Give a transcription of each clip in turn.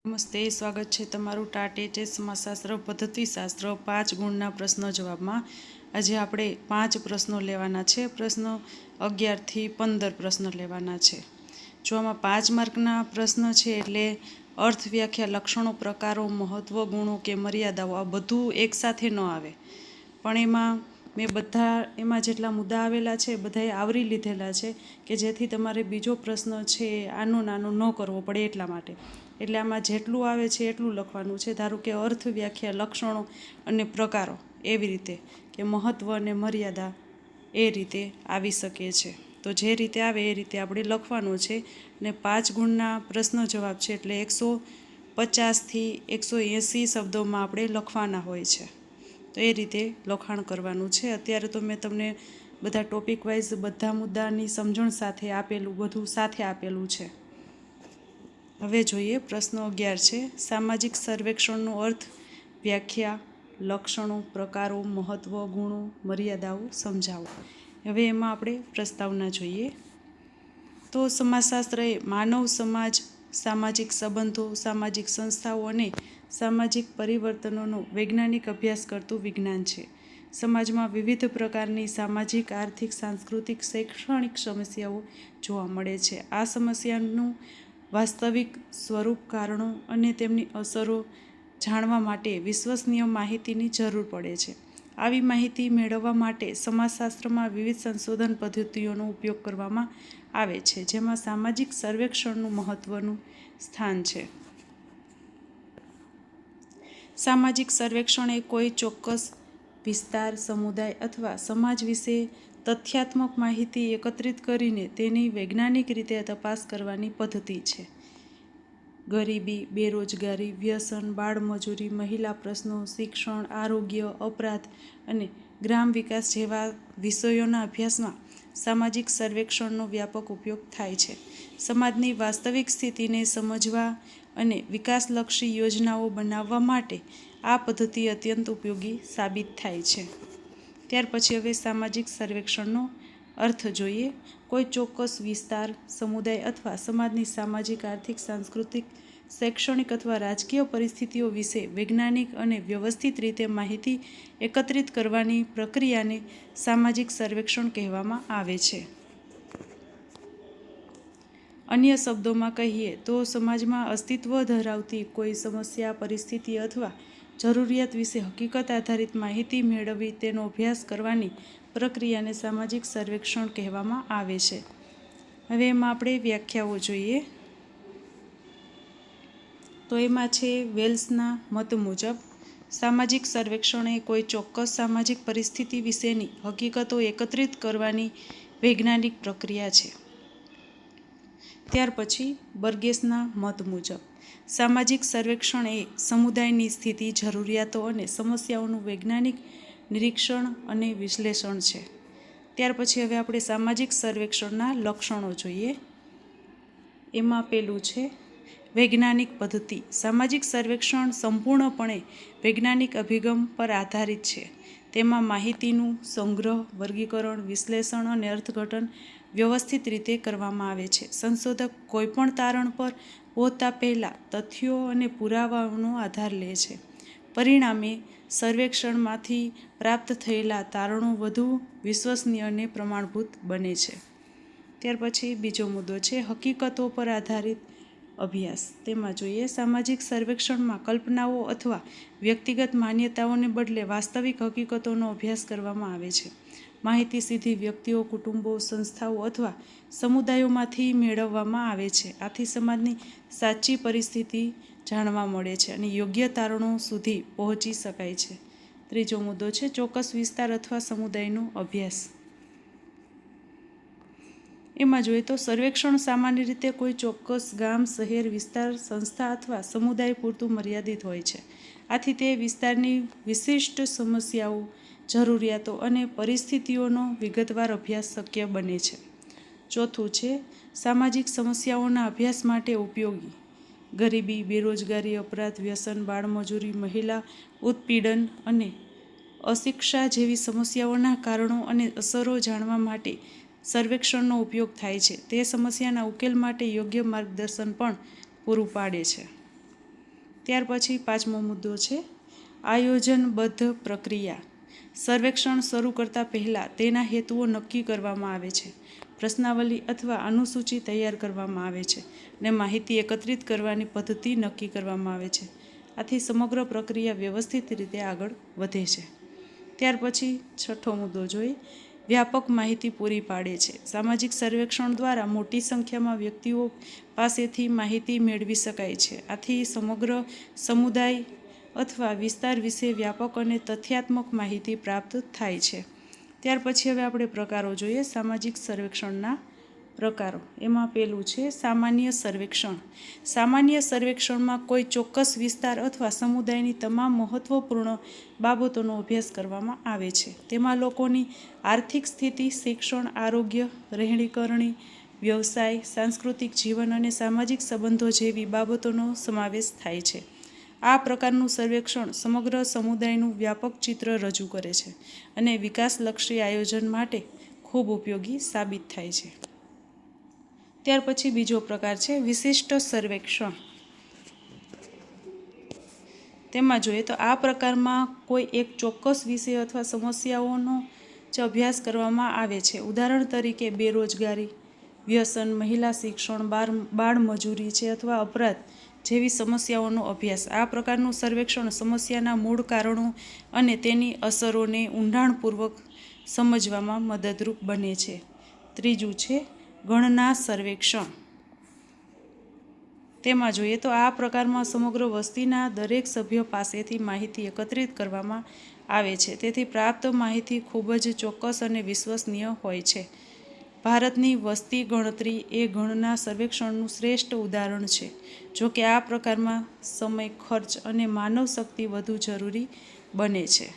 નમસ્તે, સ્વાગત છે તમારું ટાટ એચએસ સમાજશાસ્ત્ર પદ્ધતિશાસ્ત્ર 5 ગુણના પ્રશ્નો જવાબમાં. આજે આપણે 5 પ્રશ્નો લેવાના છે. પ્રશ્નો 11 થી 15 પ્રશ્નો લેવાના છે. જો આમાં 5 માર્કના પ્રશ્ન છે એટલે અર્થ, વ્યાખ્યા, લક્ષણો, પ્રકારો, મહત્વ, ગુણો કે મર્યાદાઓ આ બધું એકસાથે ન આવે, પણ એમાં જેટલા મુદ્દા આવેલા છે બધાએ આવરી લીધેલા છે કે જેથી તમારે બીજો પ્રશ્ન છે આનો નાનો ન કરવો પડે એટલા માટે. એટલે આમાં જેટલું આવે છે એટલું લખવાનું છે. ધારો કે અર્થ, વ્યાખ્યા, લક્ષણો અને પ્રકારો એવી રીતે, કે મહત્વ અને મર્યાદા એ રીતે આવી શકે છે. તો જે રીતે આવે એ રીતે આપણે લખવાનું છે. ને 5 ગુણના પ્રશ્નો જવાબ છે એટલે 150 થી 180 શબ્દોમાં આપણે લખવાના હોય છે. તો એ રીતે લખાણ કરવાનું છે. અત્યારે તો મેં તમને બધા ટોપિક વાઇઝ બધા મુદ્દાની સમજણ સાથે બધું સાથે આપેલું છે. હવે જોઈએ પ્રશ્નો 11 છે. સામાજિક સર્વેક્ષણનો અર્થ, વ્યાખ્યા, લક્ષણો, પ્રકારો, મહત્વ, ગુણો, મર્યાદાઓ સમજાવો. હવે એમાં આપણે પ્રસ્તાવના જોઈએ. તો સમાજશાસ્ત્ર એ માનવ સમાજ, સામાજિક સંબંધો, સામાજિક સંસ્થાઓ અને સામાજિક પરિવર્તનોનો વૈજ્ઞાનિક અભ્યાસ કરતું વિજ્ઞાન છે. સમાજમાં વિવિધ પ્રકારની સામાજિક, આર્થિક, સાંસ્કૃતિક, શૈક્ષણિક સમસ્યાઓ જોવા મળે છે. આ સમસ્યાનું વાસ્તવિક સ્વરૂપ, કારણો અને તેમની અસરો જાણવા માટે વિશ્વસનીય માહિતીની જરૂર પડે છે. આવી માહિતી મેળવવા માટે સમાજશાસ્ત્રમાં વિવિધ સંશોધન પદ્ધતિઓનો ઉપયોગ કરવામાં આવે છે, જેમાં સામાજિક સર્વેક્ષણનું મહત્વનું સ્થાન છે. સામાજિક સર્વેક્ષણ એ કોઈ ચોક્કસ વિસ્તાર, સમુદાય અથવા સમાજ વિશે તથ્યાત્મક માહિતી એકત્રિત કરીને તેની વૈજ્ઞાનિક રીતે તપાસ કરવાની પદ્ધતિ છે. ગરીબી, બેરોજગારી, વ્યસન, બાળમજૂરી, મહિલા પ્રશ્નો, શિક્ષણ, આરોગ્ય, અપરાધ અને ગ્રામ વિકાસ જેવા વિષયોના અભ્યાસમાં સામાજિક સર્વેક્ષણનો વ્યાપક ઉપયોગ થાય છે. સમાજની વાસ્તવિક સ્થિતિને સમજવા અને વિકાસલક્ષી યોજનાઓ બનાવવા માટે આ પદ્ધતિ અત્યંત ઉપયોગી સાબિત થાય છે. ત્યાર પછી હવે સામાજિક સર્વેક્ષણનો અર્થ જોઈએ. કોઈ ચોક્કસ વિસ્તાર, સમુદાય અથવા સમાજની સામાજિક, આર્થિક, સાંસ્કૃતિક, શૈક્ષણિક અથવા રાજકીય પરિસ્થિતિઓ વિશે વૈજ્ઞાનિક અને વ્યવસ્થિત રીતે માહિતી એકત્રિત કરવાની પ્રક્રિયાને સામાજિક સર્વેક્ષણ કહેવામાં આવે છે. અન્ય શબ્દોમાં કહીએ તો સમાજમાં અસ્તિત્વ ધરાવતી કોઈ સમસ્યા, પરિસ્થિતિ અથવા જરૂરિયાત વિશે હકીકત આધારિત માહિતી મેળવી તેનો અભ્યાસ કરવાની પ્રક્રિયાને સામાજિક સર્વેક્ષણ કહેવામાં આવે છે. હવે એમાં આપણે વ્યાખ્યાઓ જોઈએ. તો એમાં છે વેલ્સના મત મુજબ સામાજિક સર્વેક્ષણ એ કોઈ ચોક્કસ સામાજિક પરિસ્થિતિ વિશેની હકીકતો એકત્રિત કરવાની વૈજ્ઞાનિક પ્રક્રિયા છે. ત્યાર પછી બર્ગેસના મત મુજબ સામાજિક સર્વેક્ષણ એ સમુદાયની સ્થિતિ, જરૂરિયાતો અને સમસ્યાઓનું વૈજ્ઞાનિક નિરીક્ષણ અને વિશ્લેષણ છે. ત્યાર પછી હવે આપણે સામાજિક સર્વેક્ષણના લક્ષણો જોઈએ. એમાં પેલું છે વૈજ્ઞાનિક પદ્ધતિ. સામાજિક સર્વેક્ષણ સંપૂર્ણપણે વૈજ્ઞાનિક અભિગમ પર આધારિત છે. તેમાં માહિતીનું સંગ્રહ, વર્ગીકરણ, વિશ્લેષણ અને અર્થઘટન વ્યવસ્થિત રીતે કરવામાં આવે છે. સંશોધક કોઈપણ તારણ પર પહોંચતા પહેલાં તથ્યો અને પુરાવાઓનો આધાર લે છે. પરિણામે સર્વેક્ષણમાંથી પ્રાપ્ત થયેલા તારણો વધુ વિશ્વસનીય અને પ્રમાણભૂત બને છે. ત્યાર પછી બીજો મુદ્દો છે હકીકતો પર આધારિત અભ્યાસ. તેમાં જોઈએ સામાજિક સર્વેક્ષણમાં કલ્પનાઓ અથવા વ્યક્તિગત માન્યતાઓને બદલે વાસ્તવિક હકીકતોનો અભ્યાસ કરવામાં આવે છે. માહિતી સીધી વ્યક્તિઓ, કુટુંબો, સંસ્થાઓ અથવા સમુદાયોમાંથી મેળવવામાં આવે છે. આથી સમાજની સાચી પરિસ્થિતિ જાણવા મળે છે અને યોગ્ય તારણો સુધી પહોંચી શકાય છે. ત્રીજો મુદ્દો છે ચોક્કસ વિસ્તાર અથવા સમુદાયનો અભ્યાસ. એમાં જોઈએ તો સર્વેક્ષણ સામાન્ય રીતે કોઈ ચોક્કસ ગામ, શહેર, વિસ્તાર, સંસ્થા અથવા સમુદાય પૂરતું મર્યાદિત હોય છે. આથી તે વિસ્તારની વિશિષ્ટ સમસ્યાઓ, જરૂરિયાતો અને પરિસ્થિતિઓનો વિગતવાર અભ્યાસ શક્ય બને છે. ચોથું છે સામાજિક સમસ્યાઓના અભ્યાસ માટે ઉપયોગી. ગરીબી, બેરોજગારી, અપરાધ, વ્યસન, બાળમજૂરી, મહિલા ઉત્પીડન અને અશિક્ષા જેવી સમસ્યાઓના કારણો અને અસરો જાણવા માટે સર્વેક્ષણનો ઉપયોગ થાય છે. તે સમસ્યાના ઉકેલ માટે યોગ્ય માર્ગદર્શન પણ પૂરું પાડે છે. ત્યાર પછી 5મો મુદ્દો છે આયોજનબદ્ધ પ્રક્રિયા. સર્વેક્ષણ શરૂ કરતા પહેલાં તેના હેતુઓ નક્કી કરવામાં આવે છે. પ્રશ્નાવલી અથવા અનુસૂચિ તૈયાર કરવામાં આવે છે અને માહિતી એકત્રિત કરવાની પદ્ધતિ નક્કી કરવામાં આવે છે. આથી સમગ્ર પ્રક્રિયા વ્યવસ્થિત રીતે આગળ વધે છે. ત્યાર પછી 6થો મુદ્દો જોઈએ વ્યાપક માહિતી પૂરી પાડે છે. સામાજિક સર્વેક્ષણ દ્વારા મોટી સંખ્યામાં વ્યક્તિઓ પાસેથી માહિતી મેળવી શકાય છે. આથી સમગ્ર સમુદાય અથવા વિસ્તાર વિશે વ્યાપક અને તથ્યાત્મક માહિતી પ્રાપ્ત થાય છે. ત્યાર પછી હવે આપણે પ્રકારો જોઈએ સામાજિક સર્વેક્ષણના પ્રકારો. એમાં પહેલું છે સામાન્ય સર્વેક્ષણ. સામાન્ય સર્વેક્ષણમાં કોઈ ચોક્કસ વિસ્તાર અથવા સમુદાયની તમામ મહત્વપૂર્ણ બાબતોનો અભ્યાસ કરવામાં આવે છે. તેમાં લોકોની આર્થિક સ્થિતિ, શિક્ષણ, આરોગ્ય, રહેણીકરણી, વ્યવસાય, સાંસ્કૃતિક જીવન અને સામાજિક સંબંધો જેવી બાબતોનો સમાવેશ થાય છે. આ પ્રકારનું સર્વેક્ષણ સમગ્ર સમુદાયનું વ્યાપક ચિત્ર રજૂ કરે છે અને વિકાસલક્ષી આયોજન માટે ખૂબ ઉપયોગી સાબિત થાય છે. ત્યાર પછી બીજો પ્રકાર છે વિશિષ્ટ સર્વેક્ષણ. તેમાં જોઈએ તો આ પ્રકારમાં કોઈ એક ચોક્કસ વિષય અથવા સમસ્યાઓનો જ અભ્યાસ કરવામાં આવે છે. ઉદાહરણ તરીકે બેરોજગારી, વ્યસન, મહિલા શિક્ષણ, બાળમજૂરી છે અથવા અપરાધ જેવી સમસ્યાઓનો અભ્યાસ. આ પ્રકારનું સર્વેક્ષણ સમસ્યાના મૂળ કારણો અને તેની અસરોને ઊંડાણપૂર્વક સમજવામાં મદદરૂપ બને છે. ત્રીજું છે ગણના સર્વેક્ષણ. તેમાં જોઈએ તો આ પ્રકારમાં સમગ્ર વસ્તીના દરેક સભ્ય પાસેથી માહિતી એકત્રિત કરવામાં આવે છે. તેથી પ્રાપ્ત માહિતી ખૂબ જ ચોક્કસ અને વિશ્વસનીય હોય છે. ભારતની વસ્તી ગણતરી એ ગણના સર્વેક્ષણનું શ્રેષ્ઠ ઉદાહરણ છે. જો કે આ પ્રકારમાં સમય, ખર્ચ અને માનવ શક્તિ વધુ જરૂરી બને છે.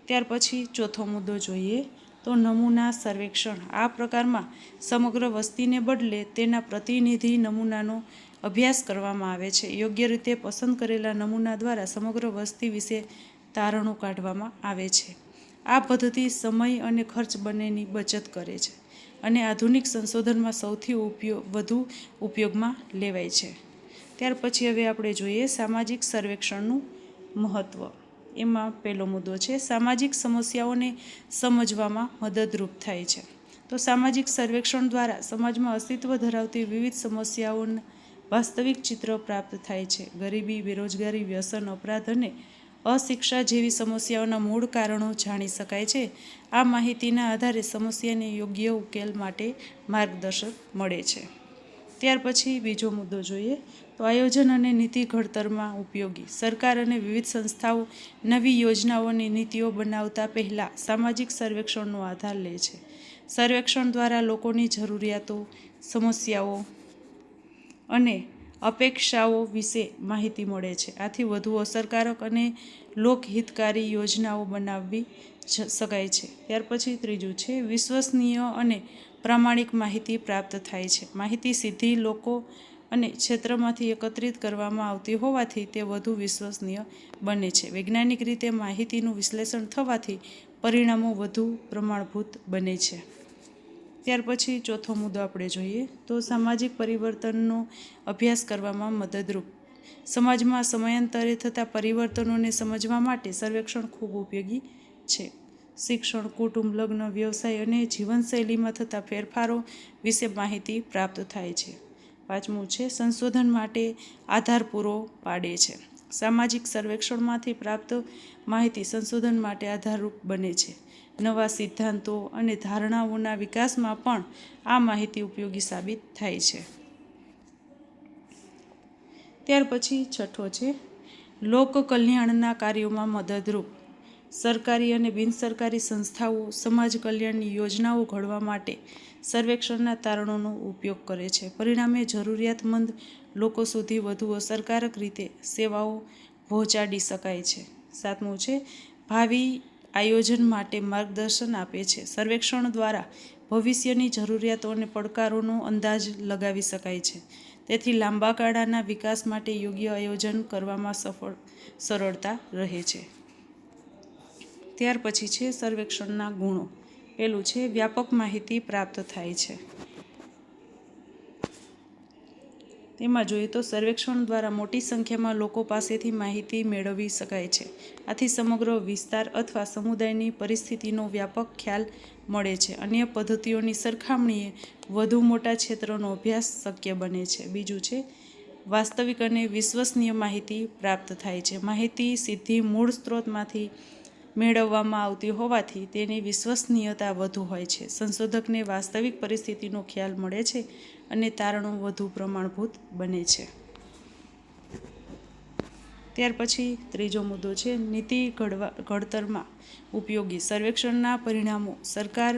ત્યાર પછી ચોથો મુદ્દો જોઈએ તો નમૂના સર્વેક્ષણ. આ પ્રકારમાં સમગ્ર વસ્તીને બદલે તેના પ્રતિનિધિ નમૂનાનો અભ્યાસ કરવામાં આવે છે. યોગ્ય રીતે પસંદ કરેલા નમૂના દ્વારા સમગ્ર વસ્તી વિશે તારણો કાઢવામાં આવે છે. આ પદ્ધતિ સમય અને ખર્ચ બંનેની બચત કરે છે અને આધુનિક સંશોધનમાં સૌથી વધુ ઉપયોગમાં લેવાય છે. ત્યાર પછી હવે આપણે જોઈએ સામાજિક સર્વેક્ષણનું મહત્ત્વ. એમાં પહેલો મુદ્દો છે સામાજિક સમસ્યાઓને સમજવામાં મદદરૂપ થાય છે. તો સામાજિક સર્વેક્ષણ દ્વારા સમાજમાં અસ્તિત્વ ધરાવતી વિવિધ સમસ્યાઓના વાસ્તવિક ચિત્ર પ્રાપ્ત થાય છે. ગરીબી, બેરોજગારી, વ્યસન, અપરાધ અને અશિક્ષા જેવી સમસ્યાઓના મૂળ કારણો જાણી શકાય છે. આ માહિતીના આધારે સમસ્યાને યોગ્ય ઉકેલ માટે માર્ગદર્શન મળે છે. ત્યાર પછી બીજો મુદ્દો જોઈએ તો આયોજન અને નીતિ ઘડતરમાં ઉપયોગી. સરકાર અને વિવિધ સંસ્થાઓ નવી યોજનાઓ અને નીતિઓ બનાવતા પહેલાં સામાજિક સર્વેક્ષણનો આધાર લે છે. સર્વેક્ષણ દ્વારા લોકોની જરૂરિયાતો, સમસ્યાઓ અને અપેક્ષાઓ વિશે માહિતી મળે છે. આથી વધુ અસરકારક અને લોકહિતકારી યોજનાઓ બનાવવી શકાય છે. ત્યાર પછી ત્રીજું છે વિશ્વસનીય અને પ્રામાણિક માહિતી પ્રાપ્ત થાય છે. માહિતી સીધી લોકો અને ક્ષેત્રમાંથી એકત્રિત કરવામાં આવતી હોવાથી તે વધુ વિશ્વસનીય બને છે. વૈજ્ઞાનિક રીતે માહિતીનું વિશ્લેષણ થવાથી પરિણામો વધુ પ્રમાણભૂત બને છે. ત્યાર પછી ચોથો મુદ્દો આપણે જોઈએ તો સામાજિક પરિવર્તનનો અભ્યાસ કરવામાં મદદરૂપ. સમાજમાં સમયાંતરે થતા પરિવર્તનોને સમજવા માટે સર્વેક્ષણ ખૂબ ઉપયોગી છે. શિક્ષણ, કુટુંબ, લગ્ન, વ્યવસાય અને જીવનશૈલીમાં થતા ફેરફારો વિશે માહિતી પ્રાપ્ત થાય છે. પાંચમું છે સંશોધન માટે આધાર પૂરો પાડે છે. સામાજિક સર્વેક્ષણમાંથી પ્રાપ્ત માહિતી સંશોધન માટે આધારરૂપ બને છે. નવા સિદ્ધાંતો અને ધારણાઓના વિકાસમાં પણ આ માહિતી ઉપયોગી સાબિત થાય છે. ત્યાર પછી છઠ્ઠો છે લોક કલ્યાણના કાર્યોમાં મદદરૂપ. સરકારી અને બિનસરકારી સંસ્થાઓ સમાજ કલ્યાણની યોજનાઓ ઘડવા માટે સર્વેક્ષણના તારણોનો ઉપયોગ કરે છે. પરિણામે જરૂરિયાતમંદ લોકો સુધી વધુ અસરકારક રીતે સેવાઓ પહોંચાડી શકાય છે. સાતમું છે ભાવિ આયોજન માટે માર્ગદર્શન આપે છે. સર્વેક્ષણ દ્વારા ભવિષ્યની જરૂરિયાતો અને પડકારોનો અંદાજ લગાવી શકાય છે. તેથી લાંબા ગાળાના વિકાસ માટે યોગ્ય આયોજન કરવામાં સરળતા રહે છે. ત્યાર પછી છે સર્વેક્ષણના ગુણો. પહેલું છે વ્યાપક માહિતી પ્રાપ્ત થાય છે. તેમાં જોઈએ તો સર્વેક્ષણ દ્વારા મોટી સંખ્યામાં લોકો પાસેથી માહિતી મેળવી શકાય છે. આથી સમગ્ર વિસ્તાર અથવા સમુદાયની પરિસ્થિતિનો વ્યાપક ખ્યાલ મળે છે. અન્ય પદ્ધતિઓની સરખામણીએ વધુ મોટા ક્ષેત્રનો અભ્યાસ શક્ય બને છે. બીજું છે વાસ્તવિક અને વિશ્વસનીય માહિતી પ્રાપ્ત થાય છે. માહિતી સીધી મૂળ સ્ત્રોતમાંથી મેળવવામાં આવતી હોવાથી તેની વિશ્વસનીયતા વધુ હોય છે. સંશોધકને વાસ્તવિક પરિસ્થિતિનો ખ્યાલ મળે છે અને તારણો વધુ પ્રમાણભૂત બને છે. ત્યાર પછી ત્રીજો મુદ્દો છે નીતિ ઘડતરમાં ઉપયોગી. સર્વેક્ષણના પરિણામો સરકાર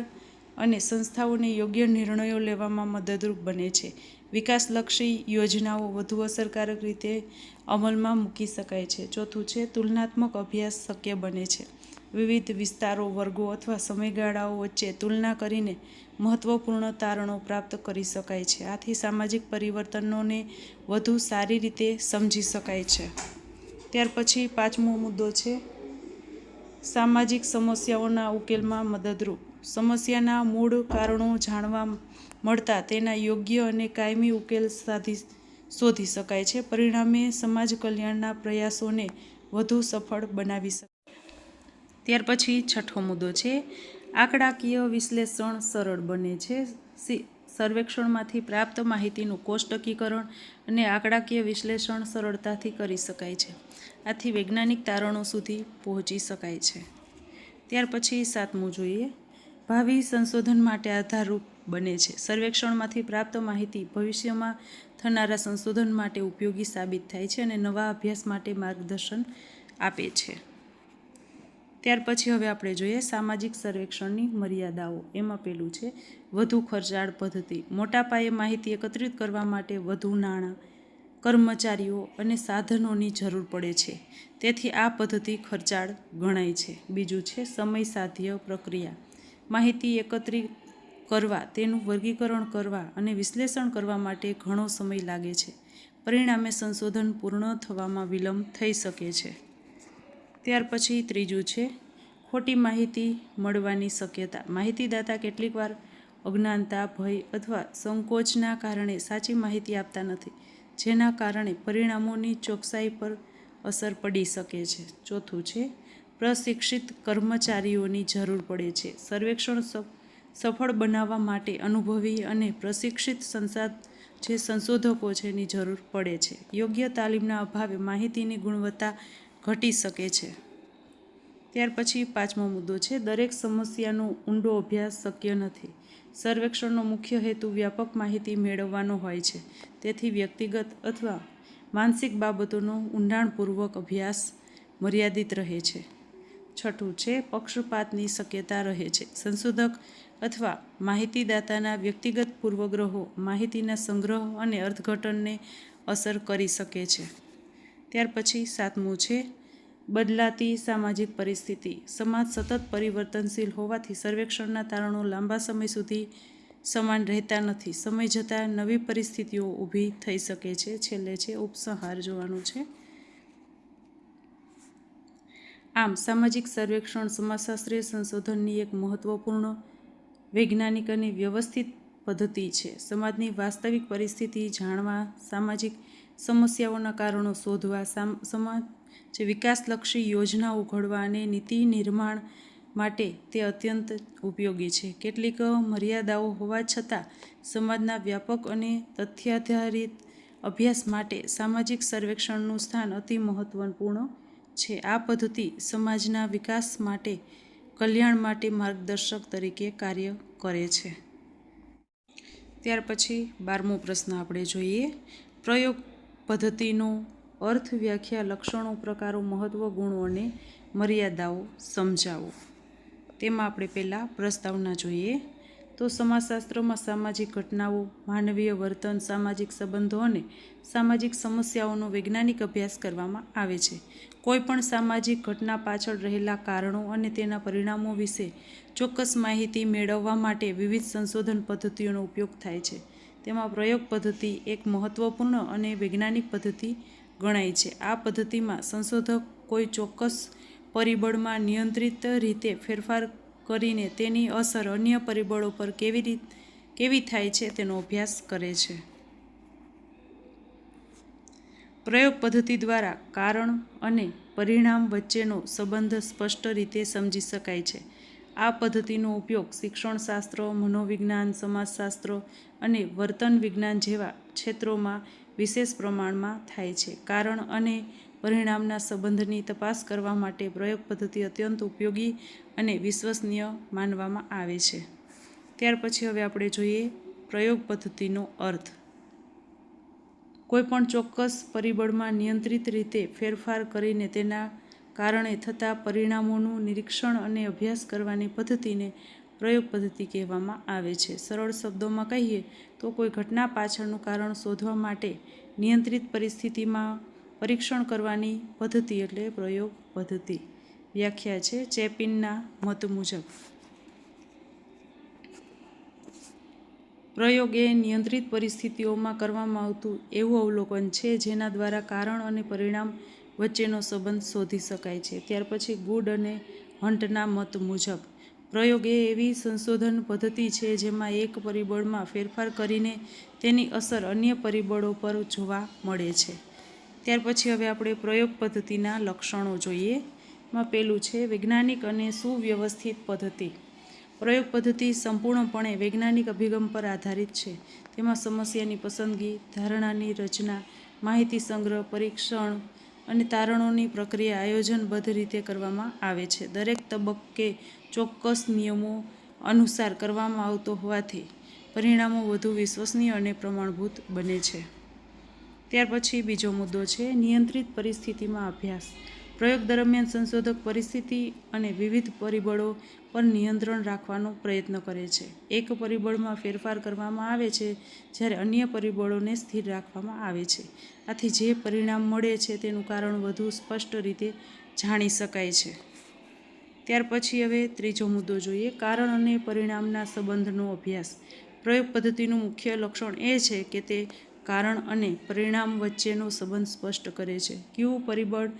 અને સંસ્થાઓને યોગ્ય નિર્ણયો લેવામાં મદદરૂપ બને છે. વિકાસલક્ષી યોજનાઓ વધુ અસરકારક રીતે અમલમાં મૂકી શકાય છે. ચોથું છે તુલનાત્મક અભ્યાસ શક્ય બને છે. વિવિધ વિસ્તારો, વર્ગો અથવા સમયગાળાઓ વચ્ચે તુલના કરીને મહત્વપૂર્ણ તારણો પ્રાપ્ત કરી શકાય છે. આથી સામાજિક પરિવર્તનોને વધુ સારી રીતે સમજી શકાય છે. ત્યાર પછી પાંચમો મુદ્દો છે સામાજિક સમસ્યાઓના ઉકેલમાં મદદરૂપ. સમસ્યાના મૂળ કારણો જાણવા મળતા તેના યોગ્ય અને કાયમી ઉકેલ શોધી શકાય છે. પરિણામે સમાજ કલ્યાણના પ્રયાસોને વધુ સફળ બનાવી શકાય. ત્યાર પછી છઠ્ઠો મુદ્દો છે આંકડાકીય વિશ્લેષણ સરળ બને છે. સર્વેક્ષણમાંથી પ્રાપ્ત માહિતીનું કોષ્ટકીકરણ અને આંકડાકીય વિશ્લેષણ સરળતાથી કરી શકાય છે. આથી વૈજ્ઞાનિક તારણો સુધી પહોંચી શકાય છે. ત્યાર પછી સાતમું જોઈએ ભાવિ સંશોધન માટે આધારરૂપ બને છે. સર્વેક્ષણમાંથી પ્રાપ્ત માહિતી ભવિષ્યમાં થનારા સંશોધન માટે ઉપયોગી સાબિત થાય છે અને નવા અભ્યાસ માટે માર્ગદર્શન આપે છે. ત્યાર પછી હવે આપણે જોઈએ સામાજિક સર્વેક્ષણની મર્યાદાઓ. એમાં પેલું છે વધુ ખર્ચાળ પદ્ધતિ. મોટા પાયે માહિતી એકત્રિત કરવા માટે વધુ નાણાં, કર્મચારીઓ અને સાધનોની જરૂર પડે છે. તેથી આ પદ્ધતિ ખર્ચાળ ગણાય છે. બીજું છે સમય સાધ્ય પ્રક્રિયા. માહિતી એકત્રિત કરવા, તેનું વર્ગીકરણ કરવા અને વિશ્લેષણ કરવા માટે ઘણો સમય લાગે છે. પરિણામે સંશોધન પૂર્ણ થવામાં વિલંબ થઈ શકે છે. ત્યાર પછી ત્રીજું છે ખોટી માહિતી મળવાની શક્યતા. માહિતીદાતા કેટલીકવાર અજ્ઞાનતા, ભય અથવા સંકોચના કારણે સાચી માહિતી આપતા નથી, જેના કારણે પરિણામોની ચોકસાઈ પર અસર પડી શકે છે. ચોથું છે પ્રશિક્ષિત કર્મચારીઓની જરૂર પડે છે. સર્વેક્ષણ સફળ બનાવવા માટે અનુભવી અને પ્રશિક્ષિત સંશોધકો છે એની જરૂર પડે છે. યોગ્ય તાલીમના અભાવે માહિતીની ગુણવત્તા ઘટી શકે છે. ત્યાર પછી પાંચમો મુદ્દો છે દરેક સમસ્યાનો ઊંડો અભ્યાસ શક્ય નથી. સર્વેક્ષણનો મુખ્ય હેતુ વ્યાપક માહિતી મેળવવાનો હોય છે. તેથી વ્યક્તિગત અથવા માનસિક બાબતોનો ઊંડાણપૂર્વક અભ્યાસ મર્યાદિત રહે છે. છઠ્ઠું છે પક્ષપાતની શક્યતા રહે છે. સંશોધક અથવા માહિતીદાતાના વ્યક્તિગત પૂર્વગ્રહો માહિતીના સંગ્રહ અને અર્થઘટનને અસર કરી શકે છે. ત્યાર પછી સાતમું છે બદલાતી સામાજિક પરિસ્થિતિ. સમાજ સતત પરિવર્તનશીલ હોવાથી સર્વેક્ષણના તારણો લાંબા સમય સુધી સમાન રહેતા નથી. સમય જતાં નવી પરિસ્થિતિઓ ઊભી થઈ શકે છે. છેલ્લે છે ઉપસંહાર જોવાનું છે. આમ સામાજિક સર્વેક્ષણ સમાજશાસ્ત્રીય સંશોધનની એક મહત્વપૂર્ણ વૈજ્ઞાનિક અને વ્યવસ્થિત પદ્ધતિ છે. સમાજની વાસ્તવિક પરિસ્થિતિ જાણવા, સામાજિક સમસ્યાઓના કારણો શોધવા, સમાજ વિકાસલક્ષી યોજનાઓ ઘડવા અને નીતિ નિર્માણ માટે તે અત્યંત ઉપયોગી છે. કેટલીક મર્યાદાઓ હોવા છતાં સમાજના વ્યાપક અને તથ્યાધારિત અભ્યાસ માટે સામાજિક સર્વેક્ષણનું સ્થાન અતિ મહત્વપૂર્ણ છે. આ પદ્ધતિ સમાજના વિકાસ માટે કલ્યાણ માટે માર્ગદર્શક તરીકે કાર્ય કરે છે. ત્યાર પછી 12મો પ્રશ્ન આપણે જોઈએ પ્રયોગ પદ્ધતિનો અર્થ, વ્યાખ્યા, લક્ષણો, પ્રકારો, મહત્વ, ગુણો અને મર્યાદાઓ સમજાવો. તેમાં આપણે પહેલાં પ્રસ્તાવના જોઈએ તો સમાજશાસ્ત્રમાં સામાજિક ઘટનાઓ, માનવીય વર્તન, સામાજિક સંબંધો અને સામાજિક સમસ્યાઓનો વૈજ્ઞાનિક અભ્યાસ કરવામાં આવે છે. કોઈપણ સામાજિક ઘટના પાછળ રહેલા કારણો અને તેના પરિણામો વિશે ચોક્કસ માહિતી મેળવવા માટે વિવિધ સંશોધન પદ્ધતિઓનો ઉપયોગ થાય છે. તેમાં પ્રયોગ પદ્ધતિ એક મહત્વપૂર્ણ અને વૈજ્ઞાનિક પદ્ધતિ ગણાય છે. આ પદ્ધતિમાં સંશોધક કોઈ ચોક્કસ પરિબળમાં નિયંત્રિત રીતે ફેરફાર કરીને તેની અસર અન્ય પરિબળો પર કેવી થાય છે તેનો અભ્યાસ કરે છે. પ્રયોગ પદ્ધતિ દ્વારા કારણ અને પરિણામ વચ્ચેનો સંબંધ સ્પષ્ટ રીતે સમજી શકાય છે. આ પદ્ધતિનો ઉપયોગ શિક્ષણશાસ્ત્ર, મનોવિજ્ઞાન, સમાજશાસ્ત્ર અને વર્તન વિજ્ઞાન જેવા ક્ષેત્રોમાં વિશેષ પ્રમાણમાં થાય છે. કારણ અને પરિણામના સંબંધની તપાસ કરવા માટે પ્રયોગ પદ્ધતિ અત્યંત ઉપયોગી અને વિશ્વસનીય માનવામાં આવે છે. ત્યાર પછી હવે આપણે જોઈએ પ્રયોગ પદ્ધતિનો અર્થ. કોઈપણ ચોક્કસ પરિબળમાં નિયંત્રિત રીતે ફેરફાર કરીને તેના કારણે થતા પરિણામોનું નિરીક્ષણ અને અભ્યાસ કરવાની પદ્ધતિને પ્રયોગ પદ્ધતિ કહેવામાં આવે છે. સરળ શબ્દોમાં કહીએ તો કોઈ ઘટના પાછળનું કારણ શોધવા માટે નિયંત્રિત પરિસ્થિતિમાં પરીક્ષણ કરવાની પદ્ધતિ એટલે પ્રયોગ પદ્ધતિ. વ્યાખ્યા છે ચેપિનના મત મુજબ. પ્રયોગ એ નિયંત્રિત પરિસ્થિતિઓમાં કરવામાં આવતું એવું અવલોકન છે જેના દ્વારા કારણ અને પરિણામ વચ્ચેનો સંબંધ શોધી શકાય છે. ત્યાર પછી ગુડ અને હન્ટના મત મુજબ પ્રયોગ એ એવી સંશોધન પદ્ધતિ છે જેમાં એક પરિબળમાં ફેરફાર કરીને તેની અસર અન્ય પરિબળો પર જોવા મળે છે. ત્યાર પછી હવે આપણે પ્રયોગ પદ્ધતિના લક્ષણો જોઈએ. એમાં પહેલું છે વૈજ્ઞાનિક અને સુવ્યવસ્થિત પદ્ધતિ. પ્રયોગ પદ્ધતિ સંપૂર્ણપણે વૈજ્ઞાનિક અભિગમ પર આધારિત છે. તેમાં સમસ્યાની પસંદગી, ધારણાની રચના, માહિતી સંગ્રહ, પરીક્ષણ અને તારણોની પ્રક્રિયા આયોજનબદ્ધ રીતે કરવામાં આવે છે. દરેક તબક્કે ચોક્કસ નિયમો અનુસાર કરવામાં આવતો હોવાથી પરિણામો વધુ વિશ્વસનીય અને પ્રમાણભૂત બને છે. ત્યાર પછી બીજો મુદ્દો છે નિયંત્રિત પરિસ્થિતિમાં અભ્યાસ. પ્રયોગ દરમિયાન સંશોધક પરિસ્થિતિ અને વિવિધ પરિબળો પર નિયંત્રણ રાખવાનો પ્રયત્ન કરે છે. એક પરિબળમાં ફેરફાર કરવામાં આવે છે જ્યારે અન્ય પરિબળોને સ્થિર રાખવામાં આવે છે. આથી જે પરિણામ મળે છે તેનું કારણ વધુ સ્પષ્ટ રીતે જાણી શકાય છે. ત્યાર પછી હવે ત્રીજો મુદ્દો જોઈએ કારણ અને પરિણામના સંબંધનો અભ્યાસ. પ્રયોગ પદ્ધતિનું મુખ્ય લક્ષણ એ છે કે તે કારણ અને પરિણામ વચ્ચેનો સંબંધ સ્પષ્ટ કરે છે. કયું પરિબળ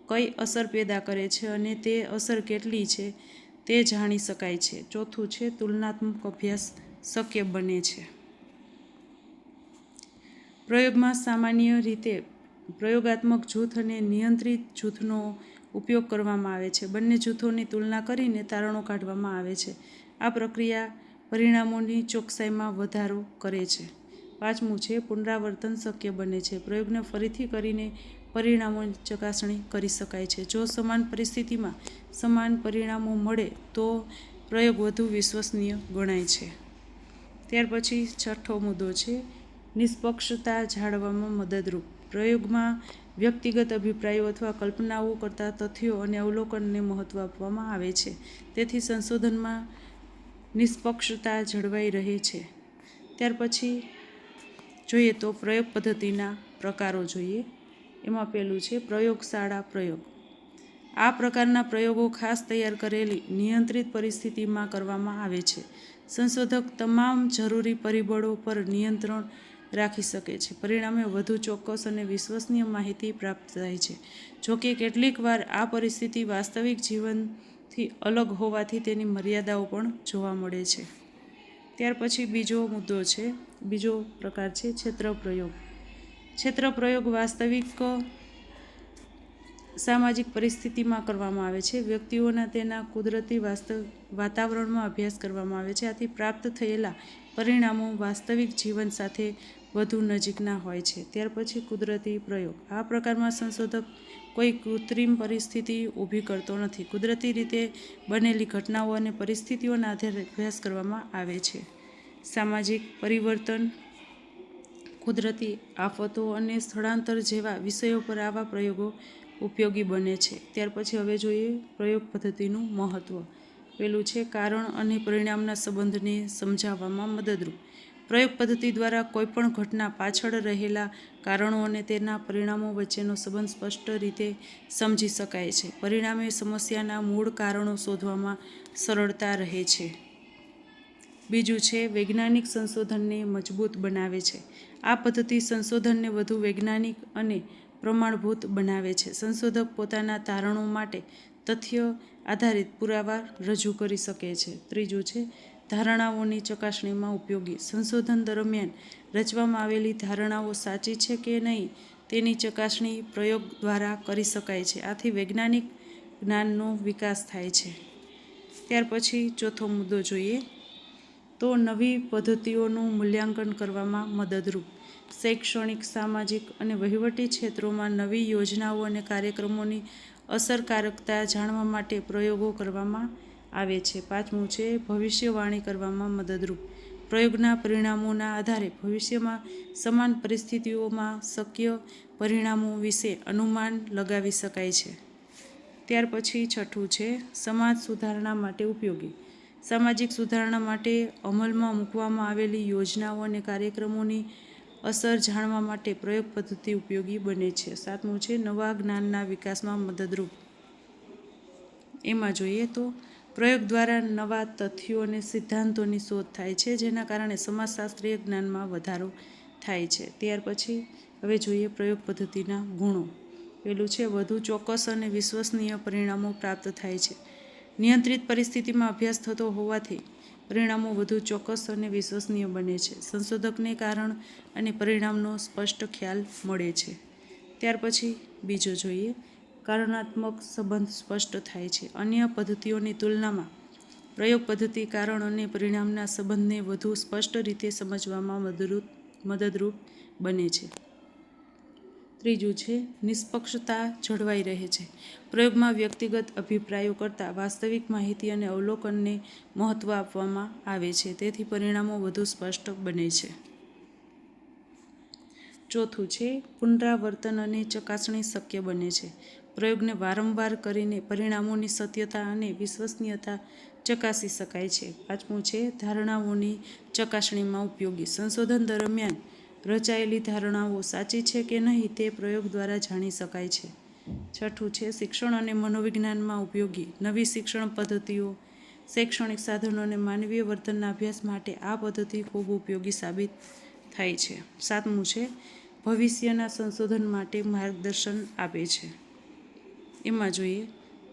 કઈ અસર પેદા કરે છે અને તે અસર કેટલી છે તે જાણી શકાય છે. ચોથું છે તુલનાત્મક અભ્યાસ શક્ય બને છે. પ્રયોગમાં સામાન્ય રીતે પ્રયોગાત્મક જૂથ અને નિયંત્રિત જૂથનો ઉપયોગ કરવામાં આવે છે. બંને જૂથોની તુલના કરીને તારણો કાઢવામાં આવે છે. આ પ્રક્રિયા પરિણામોની ચોકસાઈમાં વધારો કરે છે. પાંચમું છે પુનરાવર્તન શક્ય બને છે. પ્રયોગને ફરીથી કરીને પરિણામોની ચકાસણી કરી શકાય છે. જો સમાન પરિસ્થિતિમાં સમાન પરિણામો મળે તો પ્રયોગ વધુ વિશ્વસનીય ગણાય છે. ત્યાર પછી છઠ્ઠો મુદ્દો છે નિષ્પક્ષતા જાળવવામાં મદદરૂપ. પ્રયોગમાં વ્યક્તિગત અભિપ્રાયો અથવા કલ્પનાઓ કરતાં તથ્યો અને અવલોકનને મહત્ત્વ આપવામાં આવે છે. તેથી સંશોધનમાં નિષ્પક્ષતા જળવાઈ રહે છે. ત્યાર પછી જોઈએ તો પ્રયોગ પદ્ધતિના પ્રકારો જોઈએ. એમાં પહેલું છે પ્રયોગશાળા પ્રયોગ. આ પ્રકારના પ્રયોગો ખાસ તૈયાર કરેલી નિયંત્રિત પરિસ્થિતિમાં કરવામાં આવે છે. સંશોધક તમામ જરૂરી પરિબળો પર નિયંત્રણ રાખી શકે છે. પરિણામે વધુ ચોક્કસ અને વિશ્વસનીય માહિતી પ્રાપ્ત થાય છે. જોકે કેટલીક વાર આ પરિસ્થિતિ વાસ્તવિક જીવનથી અલગ હોવાથી તેની મર્યાદાઓ પણ જોવા મળે છે. ત્યાર પછી બીજો પ્રકાર છે ક્ષેત્ર પ્રયોગ. ક્ષેત્ર પ્રયોગ વાસ્તવિક સામાજિક પરિસ્થિતિમાં કરવામાં આવે છે. વ્યક્તિઓના તેના કુદરતી વાતાવરણમાં અભ્યાસ કરવામાં આવે છે. આથી પ્રાપ્ત થયેલા પરિણામો વાસ્તવિક જીવન સાથે વધુ નજીકના હોય છે. ત્યાર પછી કુદરતી પ્રયોગ. આ પ્રકારમાં સંશોધક કોઈ કૃત્રિમ પરિસ્થિતિ ઊભી કરતો નથી. કુદરતી રીતે બનેલી ઘટનાઓ અને પરિસ્થિતિઓના આધારે અભ્યાસ કરવામાં આવે છે. સામાજિક પરિવર્તન, કુદરતી આફતો અને સ્થળાંતર જેવા વિષયો પર આવા પ્રયોગો ઉપયોગી બને છે. ત્યાર પછી હવે જોઈએ પ્રયોગ પદ્ધતિનું મહત્ત્વ. પહેલું છે કારણ અને પરિણામના સંબંધને સમજાવવામાં મદદરૂપ. પ્રયોગ પદ્ધતિ દ્વારા કોઈપણ ઘટના પાછળ રહેલા કારણો અને તેના પરિણામો વચ્ચેનો સંબંધ સ્પષ્ટ રીતે સમજી શકાય છે. પરિણામે સમસ્યાના મૂળ કારણો શોધવામાં સરળતા રહે છે. બીજું છે વૈજ્ઞાનિક સંશોધનને મજબૂત બનાવે છે. આ પદ્ધતિ સંશોધનને વધુ વૈજ્ઞાનિક અને પ્રમાણભૂત બનાવે છે. સંશોધક પોતાના તારણો માટે તથ્ય આધારિત પુરાવા રજૂ કરી શકે છે. ત્રીજું છે ધારણાઓની ચકાસણીમાં ઉપયોગી. સંશોધન દરમિયાન રચવામાં આવેલી ધારણાઓ સાચી છે કે નહીં તેની ચકાસણી પ્રયોગ દ્વારા કરી શકાય છે. આથી વૈજ્ઞાનિક જ્ઞાનનો વિકાસ થાય છે. ત્યાર પછી ચોથો મુદ્દો જોઈએ તો નવી પદ્ધતિઓનું મૂલ્યાંકન કરવામાં મદદરૂપ. શૈક્ષણિક, સામાજિક અને વહીવટી ક્ષેત્રોમાં નવી યોજનાઓ અને કાર્યક્રમોની અસરકારકતા જાણવા માટે પ્રયોગો કરવામાં આવે છે. પાંચમું છે ભવિષ્યવાણી કરવામાં મદદરૂપ. પ્રયોગના પરિણામોના આધારે ભવિષ્યમાં સમાન પરિસ્થિતિઓમાં શક્ય પરિણામો વિશે અનુમાન લગાવી શકાય છે. ત્યાર પછી છઠ્ઠું છે સમાજ સુધારણા માટે ઉપયોગી. સામાજિક સુધારણા માટે અમલમાં મૂકવામાં આવેલી યોજનાઓ અને કાર્યક્રમોની અસર જાણવા માટે પ્રયોગ પદ્ધતિ ઉપયોગી બને છે. સાતમું છે નવા જ્ઞાનના વિકાસમાં મદદરૂપ. એમાં જોઈએ તો પ્રયોગ દ્વારા નવા તથ્યો અને સિદ્ધાંતોની શોધ થાય છે, જેના કારણે સમાજશાસ્ત્રીય જ્ઞાનમાં વધારો થાય છે. ત્યાર પછી હવે જોઈએ પ્રયોગ પદ્ધતિના ગુણો. પેલું છે વધુ ચોક્કસ અને વિશ્વસનીય પરિણામો પ્રાપ્ત થાય છે. નિયંત્રિત પરિસ્થિતિમાં અભ્યાસ થતો હોવાથી પરિણામો વધુ ચોક્કસ અને વિશ્વસનીય બને છે. સંશોધકને કારણ અને પરિણામનો સ્પષ્ટ ખ્યાલ મળે છે. ત્યાર પછી બીજો જોઈએ કારણાત્મક સંબંધ સ્પષ્ટ થાય છે. અન્ય પદ્ધતિઓની તુલનામાં પ્રયોગ પદ્ધતિ કારણ અને પરિણામના સંબંધને વધુ સ્પષ્ટ રીતે સમજવામાં મદદરૂપ બને છે. ત્રીજું છે નિષ્પક્ષતા જળવાઈ રહે છે. પ્રયોગમાં વ્યક્તિગત અભિપ્રાયો કરતાં વાસ્તવિક માહિતી અને અવલોકનને મહત્ત્વ આપવામાં આવે છે, તેથી પરિણામો વધુ સ્પષ્ટ બને છે. ચોથું છે પુનરાવર્તન અને ચકાસણી શક્ય બને છે. પ્રયોગને વારંવાર કરીને પરિણામોની સત્યતા અને વિશ્વસનીયતા ચકાસી શકાય છે. પાંચમું છે ધારણાઓની ચકાસણીમાં ઉપયોગી. સંશોધન દરમિયાન રચાયેલી ધારણાઓ સાચી છે કે નહીં તે પ્રયોગ દ્વારા જાણી શકાય છે. છઠ્ઠું છે શિક્ષણ અને મનોવિજ્ઞાનમાં ઉપયોગી. નવી શિક્ષણ પદ્ધતિઓ, શૈક્ષણિક સાધનો અને માનવીય વર્તનના અભ્યાસ માટે આ પદ્ધતિ ખૂબ ઉપયોગી સાબિત થાય છે. સાતમું છે ભવિષ્યના સંશોધન માટે માર્ગદર્શન આપે છે. એમાં જોઈએ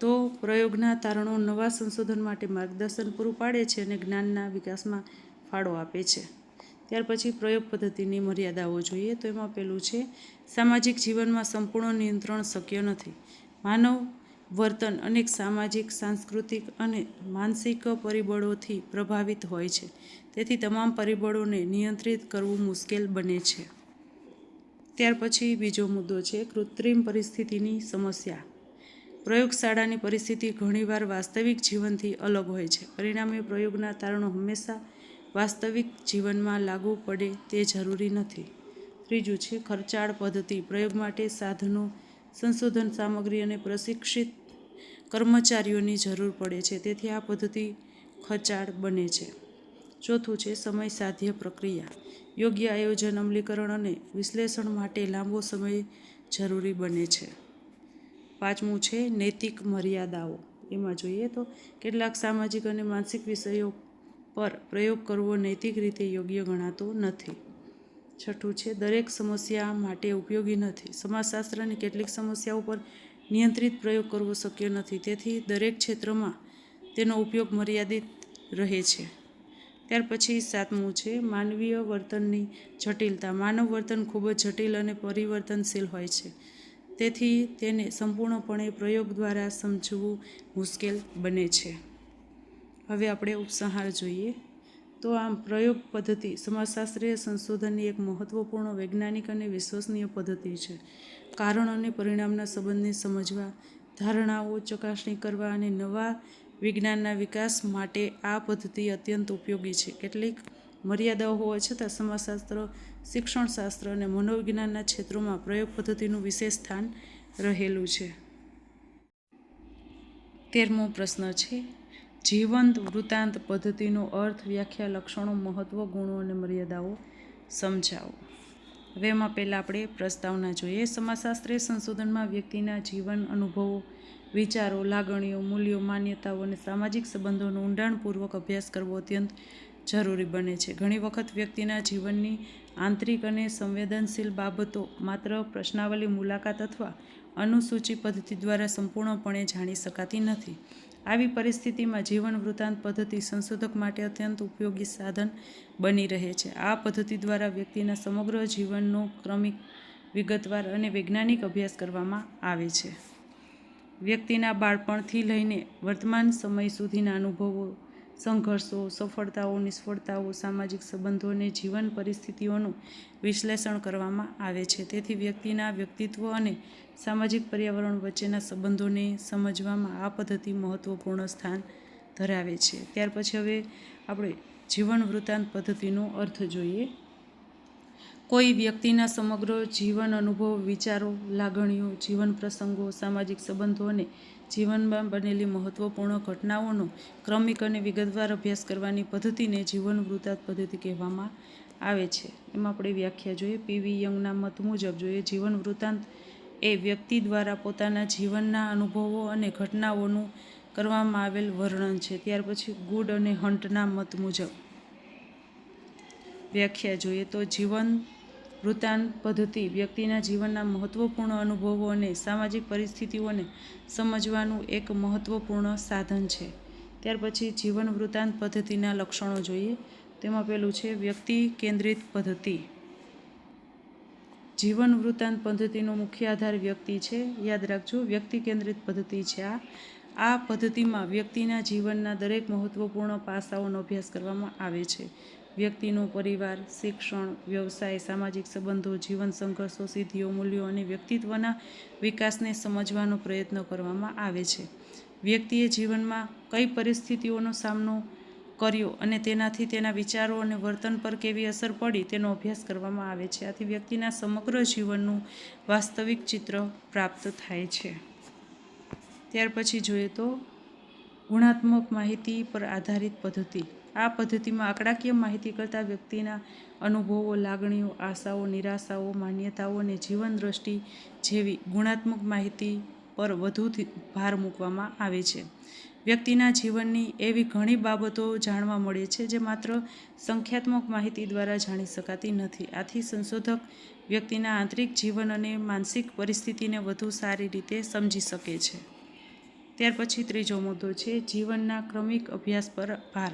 તો પ્રયોગના તારણો નવા સંશોધન માટે માર્ગદર્શન પૂરું પાડે છે અને જ્ઞાનના વિકાસમાં ફાળો આપે છે. ત્યાર પછી પ્રયોગ પદ્ધતિની મર્યાદાઓ જોઈએ તો એમાં પેલું છે સામાજિક જીવનમાં સંપૂર્ણ નિયંત્રણ શક્ય નથી. માનવ વર્તન અનેક સામાજિક, સાંસ્કૃતિક અને માનસિક પરિબળોથી પ્રભાવિત હોય છે, તેથી તમામ પરિબળોને નિયંત્રિત કરવું મુશ્કેલ બને છે. ત્યાર પછી બીજો મુદ્દો છે કૃત્રિમ પરિસ્થિતિની સમસ્યા. પ્રયોગશાળાની પરિસ્થિતિ ઘણીવાર વાસ્તવિક જીવનથી અલગ હોય છે. પરિણામે પ્રયોગના તારણો હંમેશા વાસ્તવિક જીવનમાં લાગુ પડે તે જરૂરી નથી. ત્રીજું છે ખર્ચાળ પદ્ધતિ. પ્રયોગ માટે સાધનો, સંશોધન સામગ્રી અને પ્રશિક્ષિત કર્મચારીઓની જરૂર પડે છે, તેથી આ પદ્ધતિ ખર્ચાળ બને છે. ચોથું છે સમય સાધ્ય પ્રક્રિયા. યોગ્ય આયોજન, અમલીકરણ અને વિશ્લેષણ માટે લાંબો સમય જરૂરી બને છે. પાંચમું છે નૈતિક મર્યાદાઓ. એમાં જોઈએ તો કેટલાક સામાજિક અને માનસિક વિષયો પર પ્રયોગ કરવો નૈતિક રીતે યોગ્ય ગણાતો નથી. છઠ્ઠું છે દરેક સમસ્યા માટે ઉપયોગી નથી. સમાજશાસ્ત્રની કેટલીક સમસ્યાઓ પર નિયંત્રિત પ્રયોગ કરવો શક્ય નથી, તેથી દરેક ક્ષેત્રમાં તેનો ઉપયોગ મર્યાદિત રહે છે. ત્યાર પછી સાતમું છે માનવીય વર્તનની જટિલતા. માનવ વર્તન ખૂબ જ જટિલ અને પરિવર્તનશીલ હોય છે, તેથી તેને સંપૂર્ણપણે પ્રયોગ દ્વારા સમજવું મુશ્કેલ બને છે. હવે આપણે ઉપસંહાર જોઈએ તો આમ પ્રયોગ પદ્ધતિ સમાજશાસ્ત્રીય સંશોધનની એક મહત્વપૂર્ણ વૈજ્ઞાનિક અને વિશ્વસનીય પદ્ધતિ છે. કારણ અને પરિણામના સંબંધને સમજવા, ધારણાઓ ચકાસણી કરવા અને નવા વિજ્ઞાનના વિકાસ માટે આ પદ્ધતિ અત્યંત ઉપયોગી છે. કેટલીક મર્યાદાઓ હોવા છતાં સમાજશાસ્ત્ર, શિક્ષણશાસ્ત્ર અને મનોવિજ્ઞાનના ક્ષેત્રોમાં પ્રયોગ પદ્ધતિનું વિશેષ સ્થાન રહેલું છે. 13મો પ્રશ્ન છે જીવંત વૃત્તાંત પદ્ધતિનો અર્થ, વ્યાખ્યા, લક્ષણો, મહત્વ, ગુણો અને મર્યાદાઓ સમજાવો. હવે એમાં પહેલાં આપણે પ્રસ્તાવના જોઈએ. સમાજશાસ્ત્રીય સંશોધનમાં વ્યક્તિના જીવન અનુભવો, વિચારો, લાગણીઓ, મૂલ્યો, માન્યતાઓ અને સામાજિક સંબંધોનો ઊંડાણપૂર્વક અભ્યાસ કરવો અત્યંત જરૂરી બને છે. ઘણી વખત વ્યક્તિના જીવનની આંતરિક અને સંવેદનશીલ બાબતો માત્ર પ્રશ્નાવલી, મુલાકાત અથવા અનુસૂચિ પદ્ધતિ દ્વારા સંપૂર્ણપણે જાણી શકાતી નથી. આવી પરિસ્થિતિમાં જીવન વૃત્તાંત પદ્ધતિ સંશોધક માટે અત્યંત ઉપયોગી સાધન બની રહે છે. આ પદ્ધતિ દ્વારા વ્યક્તિના સમગ્ર જીવનનો ક્રમિક વિગતવાર અને વૈજ્ઞાનિક અભ્યાસ કરવામાં આવે છે. વ્યક્તિના બાળપણથી લઈને વર્તમાન સમય સુધીના અનુભવો, સંઘર્ષો, સફળતાઓ, નિષ્ફળતાઓ, સામાજિક સંબંધો અને જીવન પરિસ્થિતિઓનું વિશ્લેષણ કરવામાં આવે છે. તેથી વ્યક્તિના વ્યક્તિત્વ અને સામાજિક પર્યાવરણ વચ્ચેના સંબંધોને સમજવામાં આ પદ્ધતિ મહત્વપૂર્ણ સ્થાન ધરાવે છે. ત્યાર પછી હવે આપણે જીવન વૃત્તાંત પદ્ધતિનો અર્થ જોઈએ. કોઈ વ્યક્તિના સમગ્ર જીવન અનુભવ, વિચારો, લાગણીઓ, જીવન પ્રસંગો, સામાજિક સંબંધો અને જીવનમાં બનેલી મહત્વપૂર્ણ ઘટનાઓનો ક્રમિક અને વિગતવાર અભ્યાસ કરવાની પદ્ધતિને જીવન વૃત્તાંત પદ્ધતિ કહેવામાં આવે છે. એમાં આપણે વ્યાખ્યા જોઈએ. પી.વી. યંગના મત મુજબ જોઈએ જીવન વૃત્તાંત એ વ્યક્તિ દ્વારા પોતાના જીવનના અનુભવો અને ઘટનાઓનું કરવામાં આવેલ વર્ણન છે. ત્યાર પછી ગુડ અને હન્ટના મત મુજબ વ્યાખ્યા જોઈએ તો જીવન વૃત્તાંત પદ્ધતિ વ્યક્તિના જીવનના મહત્વપૂર્ણ અનુભવો અને સામાજિક પરિસ્થિતિઓને સમજવાનું એક મહત્વપૂર્ણ સાધન છે. ત્યાર પછી જીવન વૃત્તાંત પદ્ધતિના લક્ષણો જોઈએ. તેમાં પહેલું છે વ્યક્તિ કેન્દ્રિત પદ્ધતિ. જીવન વૃત્તાંત પદ્ધતિનો મુખ્ય આધાર વ્યક્તિ છે. યાદ રાખજો, વ્યક્તિ કેન્દ્રિત પદ્ધતિ છે આ પદ્ધતિમાં વ્યક્તિના જીવનના દરેક મહત્વપૂર્ણ પાસાઓનો અભ્યાસ કરવામાં આવે છે. વ્યક્તિનો પરિવાર, શિક્ષણ, વ્યવસાય, સામાજિક સંબંધો, જીવન સંઘર્ષો, સિદ્ધિઓ, મૂલ્યો અને વ્યક્તિત્વના વિકાસને સમજવાનો પ્રયત્ન કરવામાં આવે છે. વ્યક્તિએ જીવનમાં કઈ પરિસ્થિતિઓનો સામનો કર્યો અને તેનાથી તેના વિચારો અને વર્તન પર કેવી અસર પડી તેનો અભ્યાસ કરવામાં આવે છે. આથી વ્યક્તિના સમગ્ર જીવનનું વાસ્તવિક ચિત્ર પ્રાપ્ત થાય છે. ત્યાર પછી જોઈએ તો ગુણાત્મક માહિતી પર આધારિત પદ્ધતિ. આ પદ્ધતિમાં આંકડાકીય માહિતી કરતાં વ્યક્તિના અનુભવો, લાગણીઓ, આશાઓ, નિરાશાઓ, માન્યતાઓ અને જીવન દ્રષ્ટિ જેવી ગુણાત્મક માહિતી પર વધુ ભાર મૂકવામાં આવે છે. વ્યક્તિના જીવનની એવી ઘણી બાબતો જાણવા મળે છે જે માત્ર સંખ્યાત્મક માહિતી દ્વારા જાણી શકાતી નથી. આથી સંશોધક વ્યક્તિના આંતરિક જીવન અને માનસિક પરિસ્થિતિને વધુ સારી રીતે સમજી શકે છે. ત્યાર પછી ત્રીજો મુદ્દો છે જીવનના ક્રમિક અભ્યાસ પર ભાર.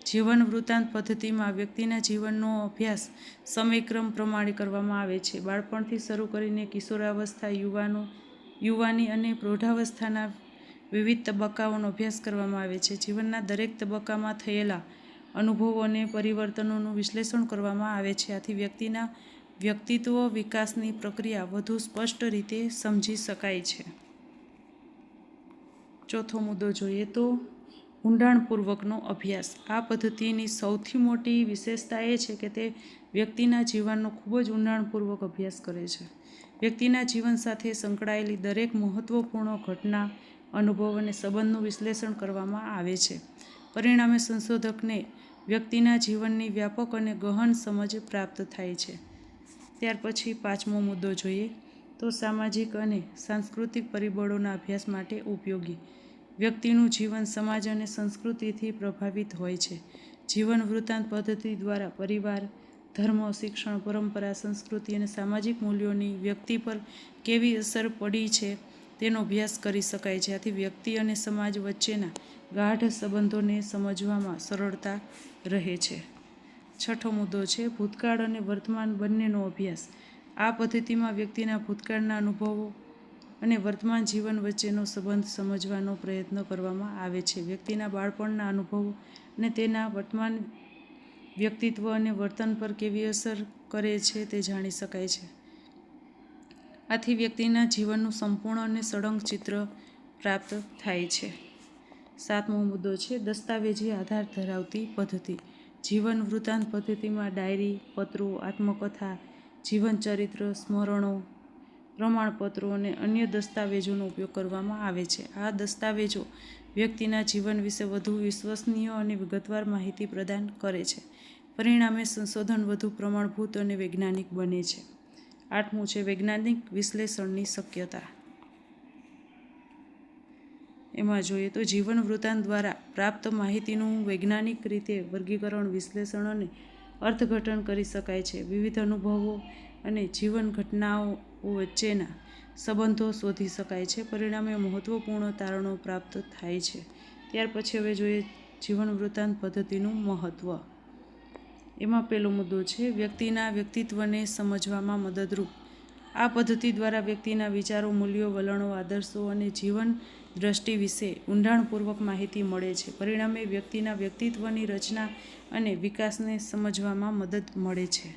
જીવન વૃત્તાંત પદ્ધતિમાં વ્યક્તિના જીવનનો અભ્યાસ સમયક્રમ પ્રમાણે કરવામાં આવે છે. બાળપણથી શરૂ કરીને કિશોરાવસ્થા, યુવાની અને પ્રૌઢાવસ્થાના વિવિધ તબક્કાઓનો અભ્યાસ કરવામાં આવે છે. જીવનના દરેક તબક્કામાં થયેલા અનુભવો અને પરિવર્તનોનું વિશ્લેષણ કરવામાં આવે છે. આથી વ્યક્તિના વ્યક્તિત્વ વિકાસની પ્રક્રિયા વધુ સ્પષ્ટ રીતે સમજી શકાય છે. ચોથો મુદ્દો જોઈએ તો ઊંડાણપૂર્વકનો અભ્યાસ. આ પદ્ધતિની સૌથી મોટી વિશેષતા એ છે કે તે વ્યક્તિના જીવનનો ખૂબ જ ઊંડાણપૂર્વક અભ્યાસ કરે છે. વ્યક્તિના જીવન સાથે સંકળાયેલી દરેક મહત્વપૂર્ણ ઘટના, અનુભવ અને સંબંધનું વિશ્લેષણ કરવામાં આવે છે. પરિણામે સંશોધકને વ્યક્તિના જીવનની વ્યાપક અને ગહન સમજ પ્રાપ્ત થાય છે. ત્યાર પછી પાંચમો મુદ્દો જોઈએ તો સામાજિક અને સાંસ્કૃતિક પરિબળોના અભ્યાસ માટે ઉપયોગી. વ્યક્તિનું જીવન સમાજ અને સંસ્કૃતિથી પ્રભાવિત હોય છે. જીવન વૃત્તાંત પદ્ધતિ દ્વારા પરિવાર, ધર્મ, શિક્ષણ, પરંપરા, સંસ્કૃતિ અને સામાજિક મૂલ્યોની વ્યક્તિ પર કેવી અસર પડી છે તેનો અભ્યાસ કરી શકાય છે. આથી વ્યક્તિ અને સમાજ વચ્ચેના ગાઢ સંબંધોને સમજવામાં સરળતા રહે છે. છઠ્ઠો મુદ્દો છે ભૂતકાળ અને વર્તમાન બંનેનો અભ્યાસ. આ પદ્ધતિમાં વ્યક્તિના ભૂતકાળના અનુભવો અને વર્તમાન જીવન વચ્ચેનો સંબંધ સમજવાનો પ્રયત્ન કરવામાં આવે છે. વ્યક્તિના બાળપણના અનુભવો અને તેના વર્તમાન વ્યક્તિત્વ અને વર્તન પર કેવી અસર કરે છે તે જાણી શકાય છે. આથી વ્યક્તિના જીવનનું સંપૂર્ણ અને સળંગ ચિત્ર પ્રાપ્ત થાય છે. સાતમો મુદ્દો છે દસ્તાવેજી આધાર ધરાવતી પદ્ધતિ. જીવન વૃત્તાંત પદ્ધતિમાં ડાયરી, પત્રો, આત્મકથા, જીવનચરિત્ર, સ્મરણો, પ્રમાણપત્રો અને અન્ય દસ્તાવેજોનો ઉપયોગ કરવામાં આવે છે. આ દસ્તાવેજો વ્યક્તિના જીવન વિશે વધુ વિશ્વસનીય અને વિગતવાર માહિતી પ્રદાન કરે છે. પરિણામે સંશોધન વધુ પ્રમાણભૂત અને વૈજ્ઞાનિક બને છે. આઠમું છે વૈજ્ઞાનિક વિશ્લેષણની શક્યતા. એમાં જોઈએ તો જીવન વૃત્તાંત દ્વારા પ્રાપ્ત માહિતીનું વૈજ્ઞાનિક રીતે વર્ગીકરણ, વિશ્લેષણ અને અર્થઘટન કરી શકાય છે. વિવિધ અનુભવો અને જીવન ઘટનાઓ વચ્ચેના સંબંધો શોધી શકાય છે. પરિણામે મહત્વપૂર્ણ તારણો પ્રાપ્ત થાય છે. ત્યાર પછી હવે જોઈએ જીવન વૃત્તાંત પદ્ધતિનું મહત્વ. એમાં પહેલો મુદ્દો છે વ્યક્તિના વ્યક્તિત્વને સમજવામાં મદદરૂપ. આ પદ્ધતિ દ્વારા વ્યક્તિના વિચારો, મૂલ્યો, વલણો, આદર્શો અને જીવન દ્રષ્ટિ વિશે ઊંડાણપૂર્વક માહિતી મળે છે. પરિણામે વ્યક્તિના વ્યક્તિત્વની રચના અને વિકાસને સમજવામાં મદદ મળે છે.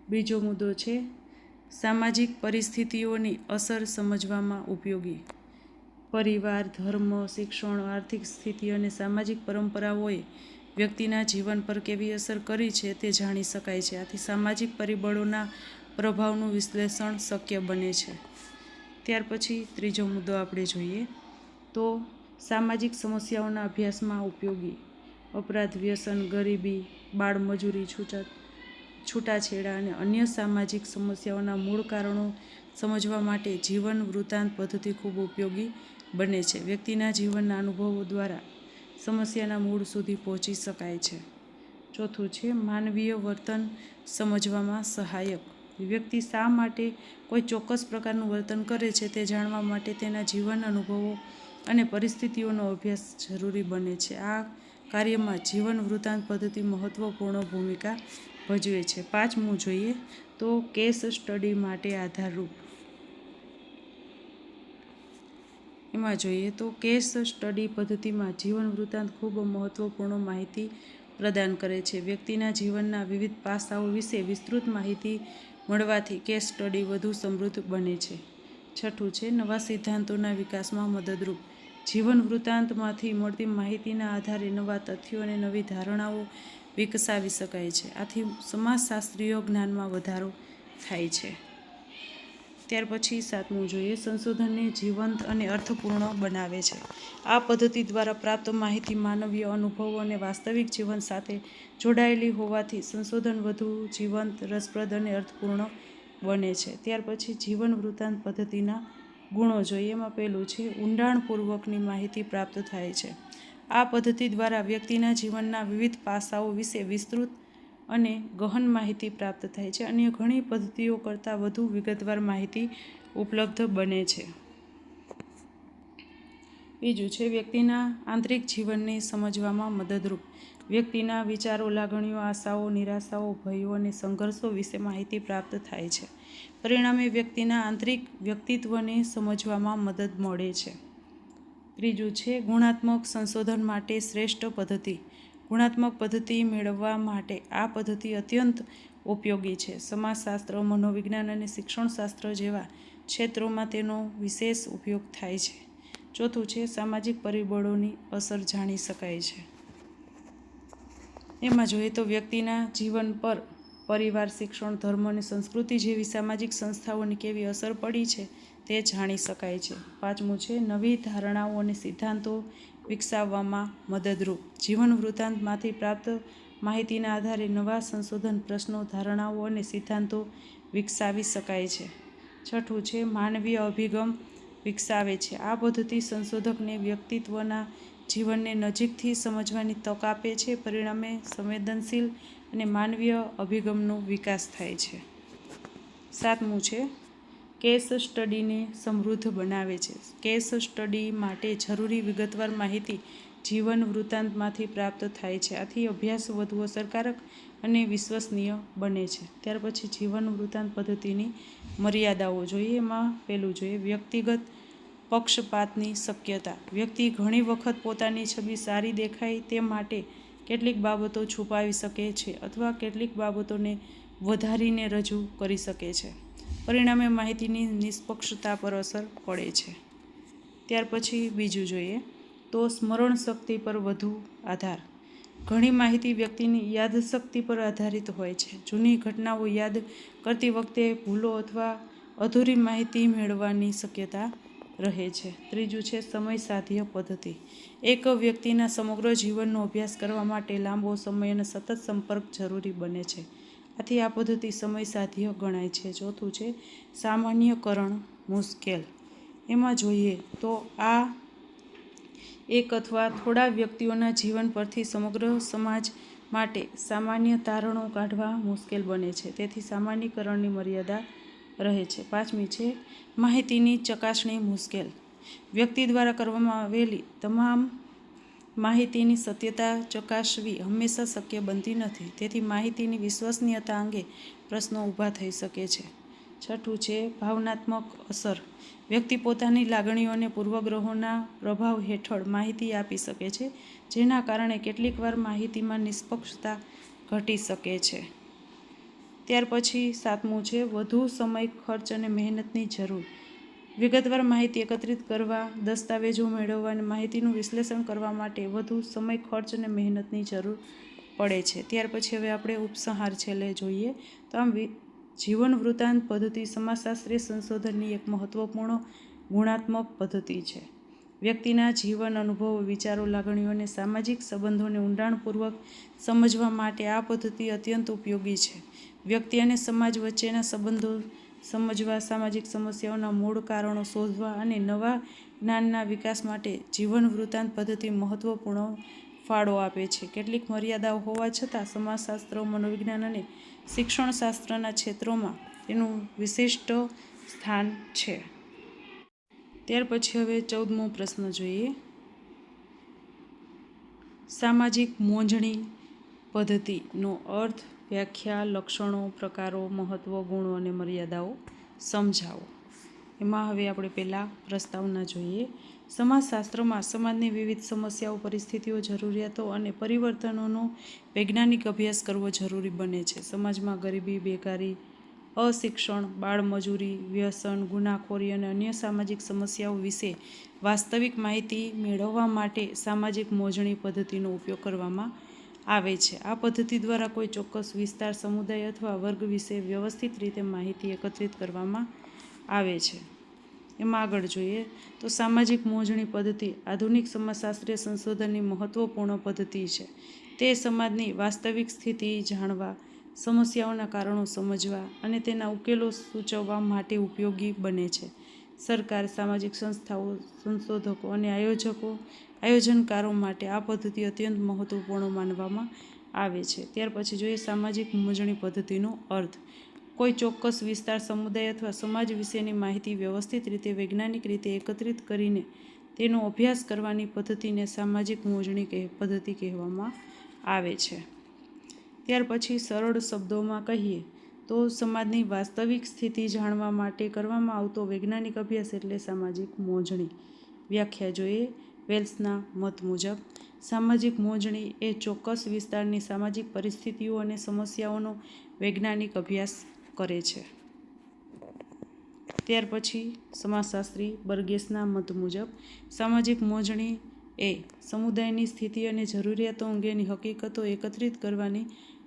બીજો મુદ્દો છે સામાજિક પરિસ્થિતિઓની અસર સમજવામાં ઉપયોગી. પરિવાર, ધર્મ, શિક્ષણ, આર્થિક સ્થિતિ અને સામાજિક પરંપરાઓએ વ્યક્તિના જીવન પર કેવી અસર કરી છે તે જાણી શકાય છે. આથી સામાજિક પરિબળોના પ્રભાવનું વિશ્લેષણ શક્ય બને છે. ત્યાર પછી ત્રીજો મુદ્દો આપણે જોઈએ તો સામાજિક સમસ્યાઓના અભ્યાસમાં ઉપયોગી. અપરાધ, વ્યસન, ગરીબી, બાળમજૂરી, છૂટાછેડા અને અન્ય સામાજિક સમસ્યાઓના મૂળ કારણો સમજવા માટે જીવન વૃત્તાંત પદ્ધતિ ખૂબ ઉપયોગી બને છે. વ્યક્તિના જીવનના અનુભવો દ્વારા સમસ્યાના મૂળ સુધી પહોંચી શકાય છે. ચોથું છે માનવીય વર્તન સમજવામાં સહાયક. વ્યક્તિ શા માટે કોઈ ચોક્કસ પ્રકારનું વર્તન કરે છે તે જાણવા માટે તેના જીવન અનુભવો અને પરિસ્થિતિઓનો અભ્યાસ જરૂરી બને છે. આ કાર્યમાં જીવન વૃત્તાંત પદ્ધતિ મહત્વપૂર્ણ ભૂમિકા ભજવે છે. પાંચમું જોઈએ તો કેસ સ્ટડી માટે આધારરૂપ. એમાં જોઈએ તો કેસ સ્ટડી પદ્ધતિમાં જીવન વૃત્તાંત ખૂબ મહત્વપૂર્ણ માહિતી પ્રદાન કરે છે. વ્યક્તિના જીવનના વિવિધ પાસાઓ વિશે વિસ્તૃત માહિતી મળવાથી કેસ સ્ટડી વધુ સમૃદ્ધ બને છે. છઠ્ઠું છે નવા સિદ્ધાંતોના વિકાસમાં મદદરૂપ. જીવન વૃત્તાંતમાંથી મળતી માહિતીના આધારે નવા તથ્યો અને નવી ધારણાઓ વિકસાવી શકાય છે. આથી સમાજશાસ્ત્રીય જ્ઞાનમાં વધારો થાય છે. ત્યાર પછી સાતમું જોઈએ સંશોધનને જીવંત અને અર્થપૂર્ણ બનાવે છે. આ પદ્ધતિ દ્વારા પ્રાપ્ત માહિતી માનવીય અનુભવો અને વાસ્તવિક જીવન સાથે જોડાયેલી હોવાથી સંશોધન વધુ જીવંત, રસપ્રદ અને અર્થપૂર્ણ બને છે. ત્યાર પછી જીવન વૃત્તાંત પદ્ધતિના ગુણો જોઈએ. એમાં પહેલું છે ઊંડાણપૂર્વકની માહિતી પ્રાપ્ત થાય છે. આ પદ્ધતિ દ્વારા વ્યક્તિના જીવનના વિવિધ પાસાઓ વિશે વિસ્તૃત અને ગહન માહિતી પ્રાપ્ત થાય છે. અન્ય ઘણી પદ્ધતિઓ કરતાં વધુ વિગતવાર માહિતી ઉપલબ્ધ બને છે. બીજું છે વ્યક્તિના આંતરિક જીવનને સમજવામાં મદદરૂપ. વ્યક્તિના વિચારો, લાગણીઓ, આશાઓ, નિરાશાઓ, ભયો અને સંઘર્ષો વિશે માહિતી પ્રાપ્ત થાય છે. પરિણામે વ્યક્તિના આંતરિક વ્યક્તિત્વને સમજવામાં મદદ મળે છે. ત્રીજું છે ગુણાત્મક સંશોધન માટે શ્રેષ્ઠ પદ્ધતિ. ગુણાત્મક પદ્ધતિ મેળવવા માટે આ પદ્ધતિ અત્યંત ઉપયોગી છે. સમાજશાસ્ત્ર, મનોવિજ્ઞાન અને શિક્ષણશાસ્ત્ર જેવા ક્ષેત્રોમાં તેનો વિશેષ ઉપયોગ થાય છે. ચોથું છે સામાજિક પરિબળોની અસર જાણી શકાય છે. એમાં જોઈએ તો વ્યક્તિના જીવન પર પરિવાર, શિક્ષણ, ધર્મ અને સંસ્કૃતિ જેવી સામાજિક સંસ્થાઓની કેવી અસર પડી છે તે જાણી શકાય છે. પાંચમું છે નવી ધારણાઓ અને સિદ્ધાંતો વિકસાવવામાં મદદરૂપ. જીવન વૃત્તાંતમાંથી પ્રાપ્ત માહિતીના આધારે નવા સંશોધન, પ્રશ્નો, ધારણાઓ અને સિદ્ધાંતો વિકસાવી શકાય છે. છઠ્ઠું છે માનવીય અભિગમ વિકસાવે છે. આ પદ્ધતિ સંશોધકને વ્યક્તિત્વના જીવનને નજીકથી સમજવાની તક આપે છે. પરિણામે સંવેદનશીલ અને માનવીય અભિગમનો વિકાસ થાય છે. સાતમું છે કેસ સ્ટડીને સમૃદ્ધ બનાવે છે. કેસ સ્ટડી માટે જરૂરી વિગતવાર માહિતી જીવન વૃત્તાંતમાંથી પ્રાપ્ત થાય છે. આથી અભ્યાસ વધુ અસરકારક અને વિશ્વસનીય બને છે. ત્યાર પછી જીવન વૃત્તાંત પદ્ધતિની મર્યાદાઓ જોઈએ. એમાં પહેલું જોઈએ વ્યક્તિગત પક્ષપાતની શક્યતા. વ્યક્તિ ઘણી વખત પોતાની છબી સારી દેખાય તે માટે કેટલીક બાબતો છુપાવી શકે છે અથવા કેટલીક બાબતોને વધારીને રજૂ કરી શકે છે. પરિણામે માહિતીની નિષ્પક્ષતા પર અસર પડે છે. ત્યાર પછી બીજું જોઈએ તો સ્મરણ શક્તિ પર વધુ આધાર. ઘણી માહિતી વ્યક્તિની યાદશક્તિ પર આધારિત હોય છે. જૂની ઘટનાઓ યાદ કરતી વખતે ભૂલો અથવા અધૂરી માહિતી મેળવવાની શક્યતા રહે છે. ત્રીજું છે સમય સાધ્ય પદ્ધતિ. એક વ્યક્તિના સમગ્ર જીવનનો અભ્યાસ કરવા માટે લાંબો સમય અને સતત સંપર્ક જરૂરી બને છે. આથી આ પદ્ધતિ સમય સાધ્ય ગણાય છે. ચોથું છે સામાન્યકરણ મુશ્કેલ. એમાં જોઈએ તો આ એક અથવા થોડા વ્યક્તિઓના જીવન પરથી સમગ્ર સમાજ માટે સામાન્ય તારણો કાઢવા મુશ્કેલ બને છે. તેથી સામાન્યકરણની મર્યાદા રહે છે. પાંચમી છે માહિતીની ચકાસણી મુશ્કેલ. વ્યક્તિ દ્વારા કરવામાં આવેલી તમામ માહિતીની સત્યતા ચકાસવી હંમેશા શક્ય બનતી નથી. તેથી માહિતીની વિશ્વસનીયતા અંગે પ્રશ્નો ઊભા થઈ શકે છે. છઠ્ઠું છે ભાવનાત્મક અસર. વ્યક્તિ પોતાની લાગણીઓને પૂર્વગ્રહોના પ્રભાવ હેઠળ માહિતી આપી શકે છે, જેના કારણે કેટલીકવાર માહિતીમાં નિષ્પક્ષતા ઘટી શકે છે. ત્યાર પછી સાતમું છે વધુ સમય, ખર્ચ અને મહેનતની જરૂર. વિગતવાર માહિતી એકત્રિત કરવા, દસ્તાવેજો મેળવવા અને માહિતીનું વિશ્લેષણ કરવા માટે વધુ સમય, ખર્ચ અને મહેનતની જરૂર પડે છે. ત્યાર પછી હવે આપણે ઉપસંહાર છેલ્લે જોઈએ તો આમ જીવન વૃત્તાંત પદ્ધતિ સમાજશાસ્ત્રીય સંશોધનની એક મહત્વપૂર્ણ ગુણાત્મક પદ્ધતિ છે. વ્યક્તિના જીવન, અનુભવો, વિચારો, લાગણીઓ અને સામાજિક સંબંધોને ઊંડાણપૂર્વક સમજવા માટે આ પદ્ધતિ અત્યંત ઉપયોગી છે. વ્યક્તિ અને સમાજ વચ્ચેના સંબંધો સમજવા, સામાજિક સમસ્યાઓના મૂળ કારણો શોધવા અને નવા જ્ઞાનના વિકાસ માટે જીવન વૃત્તાંત પદ્ધતિ મહત્વપૂર્ણ ફાળો આપે છે. કેટલીક મર્યાદાઓ હોવા છતાં સમાજશાસ્ત્ર, મનોવિજ્ઞાન અને શિક્ષણશાસ્ત્રના ક્ષેત્રોમાં તેનું વિશિષ્ટ સ્થાન છે. ત્યાર પછી હવે 14મો પ્રશ્ન જોઈએ. સામાજિક મોજણી પદ્ધતિનો અર્થ, વ્યાખ્યા, લક્ષણો, પ્રકારો, મહત્વ, ગુણો અને મર્યાદાઓ સમજાવો. એમાં હવે આપણે પહેલાં પ્રસ્તાવના જોઈએ. સમાજશાસ્ત્રમાં સમાજની વિવિધ સમસ્યાઓ, પરિસ્થિતિઓ, જરૂરિયાતો અને પરિવર્તનોનો વૈજ્ઞાનિક અભ્યાસ કરવો જરૂરી બને છે. સમાજમાં ગરીબી, બેકારી, અશિક્ષણ, બાળમજૂરી, વ્યસન, ગુનાખોરી અને અન્ય સામાજિક સમસ્યાઓ વિશે વાસ્તવિક માહિતી મેળવવા માટે સામાજિક મોજણી પદ્ધતિનો ઉપયોગ કરવામાં આવે છે. આ પદ્ધતિ દ્વારા કોઈ ચોક્કસ વિસ્તાર, સમુદાય અથવા વર્ગ વિશે વ્યવસ્થિત રીતે માહિતી એકત્રિત કરવામાં આવે છે. એમાં આગળ જોઈએ તો સામાજિક મોજણી પદ્ધતિ આધુનિક સમાજશાસ્ત્રીય સંશોધનની મહત્વપૂર્ણ પદ્ધતિ છે. તે સમાજની વાસ્તવિક સ્થિતિ જાણવા, સમસ્યાઓના કારણો સમજવા અને તેના ઉકેલો સૂચવવા માટે ઉપયોગી બને છે. સરકાર, સામાજિક સંસ્થાઓ, સંશોધકો અને આયોજનકારો માટે આ પદ્ધતિ અત્યંત મહત્વપૂર્ણ માનવામાં આવે છે. ત્યાર પછી જોઈએ સામાજિક મોજણી પદ્ધતિનો અર્થ. કોઈ ચોક્કસ વિસ્તાર, સમુદાય અથવા સમાજ વિશેની માહિતી વ્યવસ્થિત રીતે, વૈજ્ઞાનિક રીતે એકત્રિત કરીને તેનો અભ્યાસ કરવાની પદ્ધતિને સામાજિક મોજણી પદ્ધતિ કહેવામાં આવે છે. ત્યાર પછી સરળ શબ્દોમાં કહીએ તો સમાજની વાસ્તવિક સ્થિતિ જાણવા માટે કરવામાં આવતો વૈજ્ઞાનિક અભ્યાસ એટલે સામાજિક મોજણી. વ્યાખ્યા જોઈએ. વેલ્સના મત મુજબ સામાજિક મોજણી એ ચોક્કસ વિસ્તારની સામાજિક પરિસ્થિતિઓ અને સમસ્યાઓનો વૈજ્ઞાનિક અભ્યાસ કરે છે. ત્યાર પછી સમાજશાસ્ત્રી બર્ગેસના મત મુજબ સામાજિક મોજણી એ સમુદાયની સ્થિતિ અને જરૂરિયાતો અંગેની હકીકતો એકત્રિત કરવાની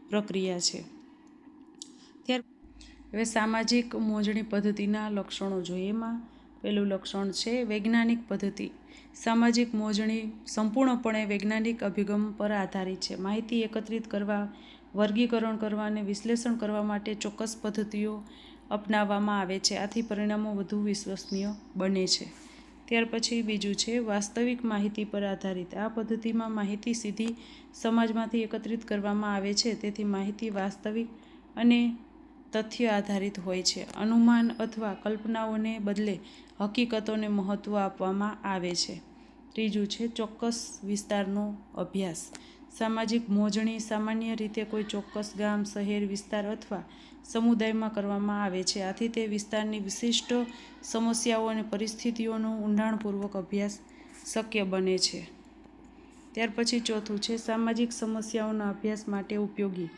પ્રક્રિયા છે. હવે સામાજિક મોજણી પદ્ધતિના લક્ષણો જોઈએ. એમાં પહેલું લક્ષણ છે વૈજ્ઞાનિક પદ્ધતિ. સામાજિક મોજણી સંપૂર્ણપણે વૈજ્ઞાનિક અભિગમ પર આધારિત છે. માહિતી એકત્રિત કરવા, વર્ગીકરણ કરવા અને વિશ્લેષણ કરવા માટે ચોક્કસ પદ્ધતિઓ અપનાવવામાં આવે છે. આથી પરિણામો વધુ વિશ્વસનીય બને છે. ત્યાર પછી બીજું છે વાસ્તવિક માહિતી પર આધારિત. આ પદ્ધતિમાં માહિતી સીધી સમાજમાંથી એકત્રિત કરવામાં આવે છે, તેથી માહિતી વાસ્તવિક અને તથ્ય આધારિત હોય છે. અનુમાન અથવા કલ્પનાઓને બદલે હકીકતોને મહત્ત્વ આપવામાં આવે છે. ત્રીજું છે ચોક્કસ વિસ્તારનો અભ્યાસ. સામાજિક મોજણી સામાન્ય રીતે કોઈ ચોક્કસ ગામ, શહેર, વિસ્તાર અથવા સમુદાયમાં કરવામાં આવે છે. આથી તે વિસ્તારની વિશિષ્ટ સમસ્યાઓ અને પરિસ્થિતિઓનો ઊંડાણપૂર્વક અભ્યાસ શક્ય બને છે. ત્યાર પછી ચોથું છે સામાજિક સમસ્યાઓના અભ્યાસ માટે ઉપયોગી.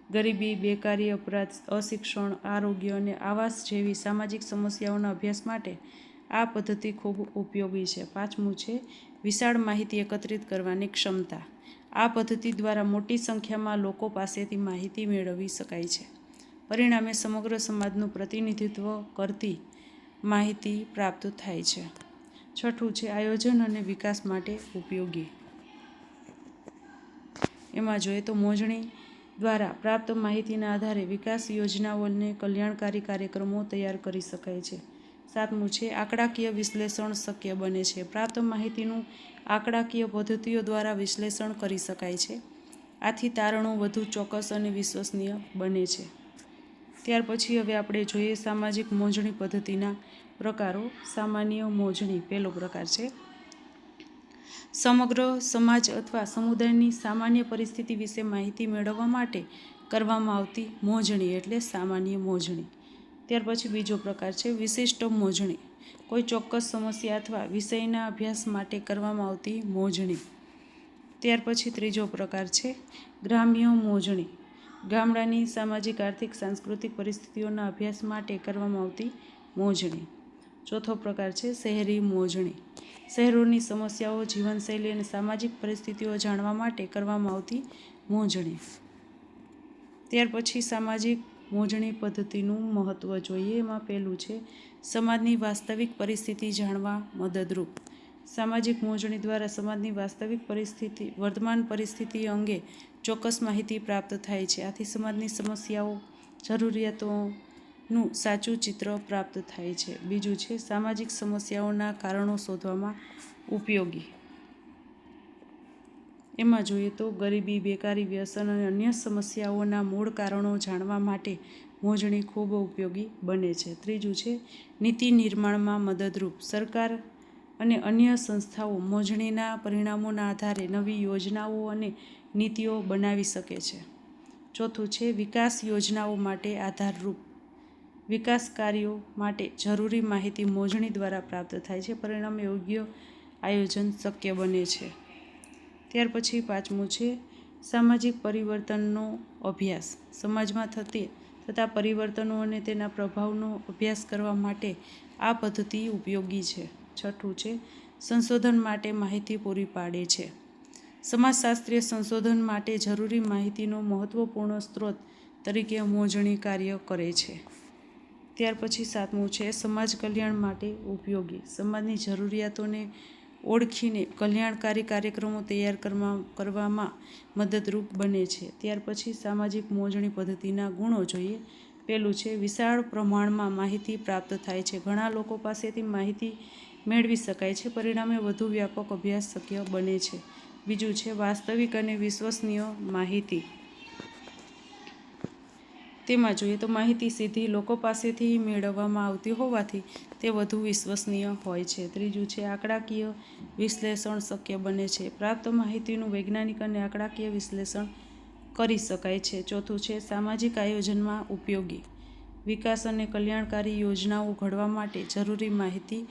ગરીબી, બેકારી, અપરાધ, અશિક્ષણ, આરોગ્ય અને આવાસ જેવી સામાજિક સમસ્યાઓના અભ્યાસ માટે આ પદ્ધતિ ખૂબ ઉપયોગી છે. પાંચમું છે વિશાળ માહિતી એકત્રિત કરવાની ક્ષમતા. આ પદ્ધતિ દ્વારા મોટી સંખ્યામાં લોકો પાસેથી માહિતી મેળવી શકાય છે. પરિણામે સમગ્ર સમાજનું પ્રતિનિધિત્વ કરતી માહિતી પ્રાપ્ત થાય છે. છઠ્ઠું છે આયોજન અને વિકાસ માટે ઉપયોગી. એમાં જોઈએ તો મોજણી દ્વારા પ્રાપ્ત માહિતીના આધારે વિકાસ યોજનાઓ અને કલ્યાણકારી કાર્યક્રમો તૈયાર કરી શકાય છે. સાતમું છે આંકડાકીય વિશ્લેષણ શક્ય બને છે. પ્રાપ્ત માહિતીનું આંકડાકીય પદ્ધતિઓ દ્વારા વિશ્લેષણ કરી શકાય છે. આથી તારણો વધુ ચોક્કસ અને વિશ્વસનીય બને છે. ત્યાર પછી હવે આપણે જોઈએ સામાજિક મોજણી પદ્ધતિના પ્રકારો. સામાન્ય મોજણી પહેલો પ્રકાર છે સમગ્ર સમાજ અથવા સમુદાયની સામાન્ય પરિસ્થિતિ વિશે માહિતી મેળવવા માટે કરવામાં આવતી મોજણી એટલે સામાન્ય મોજણી. ત્યાર પછી બીજો પ્રકાર છે વિશિષ્ટ મોજણી. કોઈ ચોક્કસ સમસ્યા અથવા વિષયના અભ્યાસ માટે કરવામાં આવતી મોજણી. ત્યાર પછી ત્રીજો પ્રકાર છે ગ્રામ્ય મોજણી. ગામડાની સામાજિક, આર્થિક, સાંસ્કૃતિક પરિસ્થિતિઓના અભ્યાસ માટે કરવામાં આવતી મોજણી. ચોથો પ્રકાર છે શહેરી મોજણી. શહેરોની સમસ્યાઓ, જીવનશૈલી અને સામાજિક પરિસ્થિતિઓ જાણવા માટે કરવામાં આવતી મોજણી. ત્યાર પછી સામાજિક મોજણી પદ્ધતિનું મહત્ત્વ જોઈએ. એમાં પહેલું છે સમાજની વાસ્તવિક પરિસ્થિતિ જાણવા મદદરૂપ. સામાજિક મોજણી દ્વારા સમાજની વાસ્તવિક પરિસ્થિતિ, વર્તમાન પરિસ્થિતિ અંગે ચોક્કસ માહિતી પ્રાપ્ત થાય છે. આથી સમાજની સમસ્યાઓ, જરૂરિયાતોનું સાચું ચિત્ર પ્રાપ્ત થાય છે. બીજું છે સામાજિક સમસ્યાઓના કારણો શોધવામાં ઉપયોગી. એમાં જોઈએ તો ગરીબી, બેકારી, વ્યસન અને અન્ય સમસ્યાઓના મૂળ કારણો જાણવા માટે મોજણી ખૂબ ઉપયોગી બને છે. ત્રીજું છે નીતિ નિર્માણમાં મદદરૂપ. સરકાર અને અન્ય સંસ્થાઓ મોજણીના પરિણામોના આધારે નવી યોજનાઓ અને નીતિઓ બનાવી શકે છે. ચોથું છે વિકાસ યોજનાઓ માટે આધારરૂપ. વિકાસ કાર્યો માટે જરૂરી માહિતી મોજણી દ્વારા પ્રાપ્ત થાય છે. પરિણામે યોગ્ય આયોજન શક્ય બને છે. ત્યાર પછી પાંચમું છે સામાજિક પરિવર્તનનો અભ્યાસ. સમાજમાં થતા પરિવર્તનો અને તેના પ્રભાવનો અભ્યાસ કરવા માટે આ પદ્ધતિ ઉપયોગી છે. છઠ્ઠું છે સંશોધન માટે માહિતી પૂરી પાડે છે. સમાજશાસ્ત્રીય સંશોધન માટે જરૂરી માહિતીનો મહત્વપૂર્ણ સ્ત્રોત તરીકે મોજણી કાર્ય કરે છે. ત્યાર પછી સાતમું છે સમાજ કલ્યાણ માટે ઉપયોગી. સમાજની જરૂરિયાતોને ઓળખીને કલ્યાણકારી કાર્યક્રમો તૈયાર કરવામાં મદદરૂપ બને છે. ત્યાર પછી સામાજિક મોજણી પદ્ધતિના ગુણો જોઈએ. પહેલું છે વિશાળ પ્રમાણમાં માહિતી પ્રાપ્ત થાય છે. ઘણા લોકો પાસેથી માહિતી મેળવી શકાય છે. પરિણામે વધુ વ્યાપક અભ્યાસ શક્ય બને છે. બીજું છે વાસ્તવિક અને વિશ્વસનીય માહિતી. તેમાં જોઈએ તો માહિતી સીધી લોકો પાસેથી મેળવવામાં આવતી હોવાથી તે વધુ વિશ્વસનીય હોય છે. ત્રીજું છે આંકડાકીય વિશ્લેષણ શક્ય બને છે. પ્રાપ્ત માહિતીનું વૈજ્ઞાનિક અને આંકડાકીય વિશ્લેષણ કરી શકાય છે. ચોથું છે સામાજિક આયોજનમાં ઉપયોગી. વિકાસ અને કલ્યાણકારી યોજનાઓ ઘડવા માટે જરૂરી માહિતી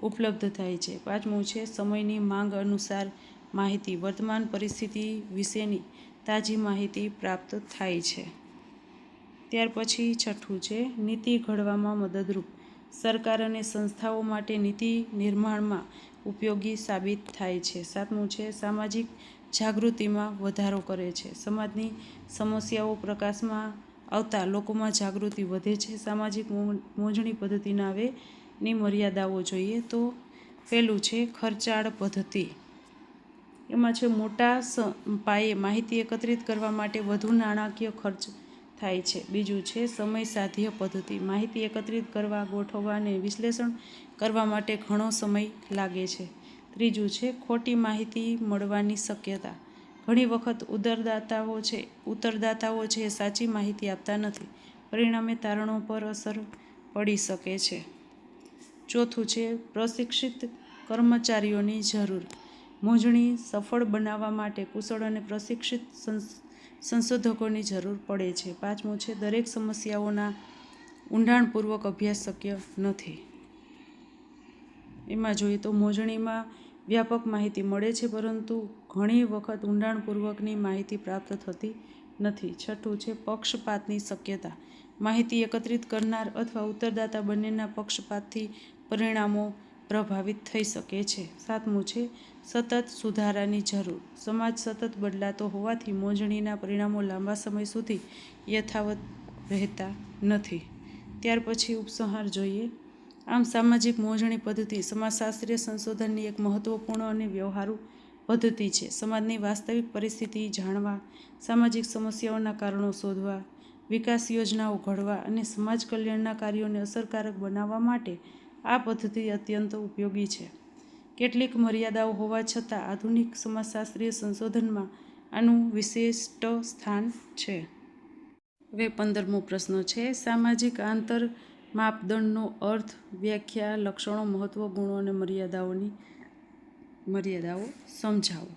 ઉપલબ્ધ થાય છે. પાંચમું છે સમયની માંગ અનુસાર માહિતી. વર્તમાન પરિસ્થિતિ વિશેની તાજી માહિતી પ્રાપ્ત થાય છે. ત્યાર પછી છઠ્ઠું છે નીતિ ઘડવામાં મદદરૂપ. સરકાર અને સંસ્થાઓ માટે નીતિ નિર્માણમાં ઉપયોગી સાબિત થાય છે. સાતમું છે સામાજિક જાગૃતિમાં વધારો કરે છે. સમાજની સમસ્યાઓ પ્રકાશમાં આવતા લોકોમાં જાગૃતિ વધે છે. સામાજિક મોજણી પદ્ધતિના ની મર્યાદાઓ જોઈએ તો પહેલું છે ખર્ચાળ પદ્ધતિ. એમાં છે મોટા પાયે માહિતી એકત્રિત કરવા માટે વધુ નાણાકીય ખર્ચ થાય છે. બીજું છે સમય સાધ્ય પદ્ધતિ. માહિતી એકત્રિત કરવા, ગોઠવવા અને વિશ્લેષણ કરવા માટે ઘણો સમય લાગે છે. ત્રીજું છે ખોટી માહિતી મળવાની શક્યતા. ઘણી વખત ઉત્તરદાતાઓ છે સાચી માહિતી આપતા નથી. પરિણામે તારણો પર અસર પડી શકે છે. ચોથું છે પ્રશિક્ષિત કર્મચારીઓની જરૂર. મોજણી સફળ બનાવવા માટે કુશળ અને પ્રશિક્ષિત સંશોધકોની જરૂર પડે છે. પાંચમું છે દરેક સમસ્યાઓના ઊંડાણપૂર્વક અભ્યાસ શક્ય નથી. એમાં જોઈએ તો મોજણીમાં વ્યાપક માહિતી મળે છે પરંતુ ઘણી વખત ઊંડાણપૂર્વકની માહિતી પ્રાપ્ત થતી નથી. છઠ્ઠું છે પક્ષપાતની શક્યતા. માહિતી એકત્રિત કરનાર અથવા ઉત્તરદાતા બંનેના પક્ષપાતથી પરિણામો પ્રભાવિત થઈ શકે છે. સાતમું છે સતત સુધારાની જરૂર. સમાજ સતત બદલાતો હોવાથી મોજણીના પરિણામો લાંબા સમય સુધી યથાવત રહેતા નથી. ત્યાર પછી ઉપસંહાર જોઈએ. આમ સામાજિક મોજણી પદ્ધતિ સમાજશાસ્ત્રીય સંશોધનની એક મહત્વપૂર્ણ અને વ્યવહારુ પદ્ધતિ છે. સમાજની વાસ્તવિક પરિસ્થિતિ જાણવા, સામાજિક સમસ્યાઓના કારણો શોધવા, વિકાસ યોજનાઓ ઘડવા અને સમાજ કલ્યાણના કાર્યોને અસરકારક બનાવવા માટે આ પદ્ધતિ અત્યંત ઉપયોગી છે. કેટલીક મર્યાદાઓ હોવા છતાં આધુનિક સમાજશાસ્ત્રીય સંશોધનમાં આનું વિશિષ્ટ સ્થાન છે. હવે 15મો પ્રશ્ન છે સામાજિક આંતર માપદંડનો અર્થ, વ્યાખ્યા, લક્ષણો, મહત્વ, ગુણો અને મર્યાદાઓ સમજાવો.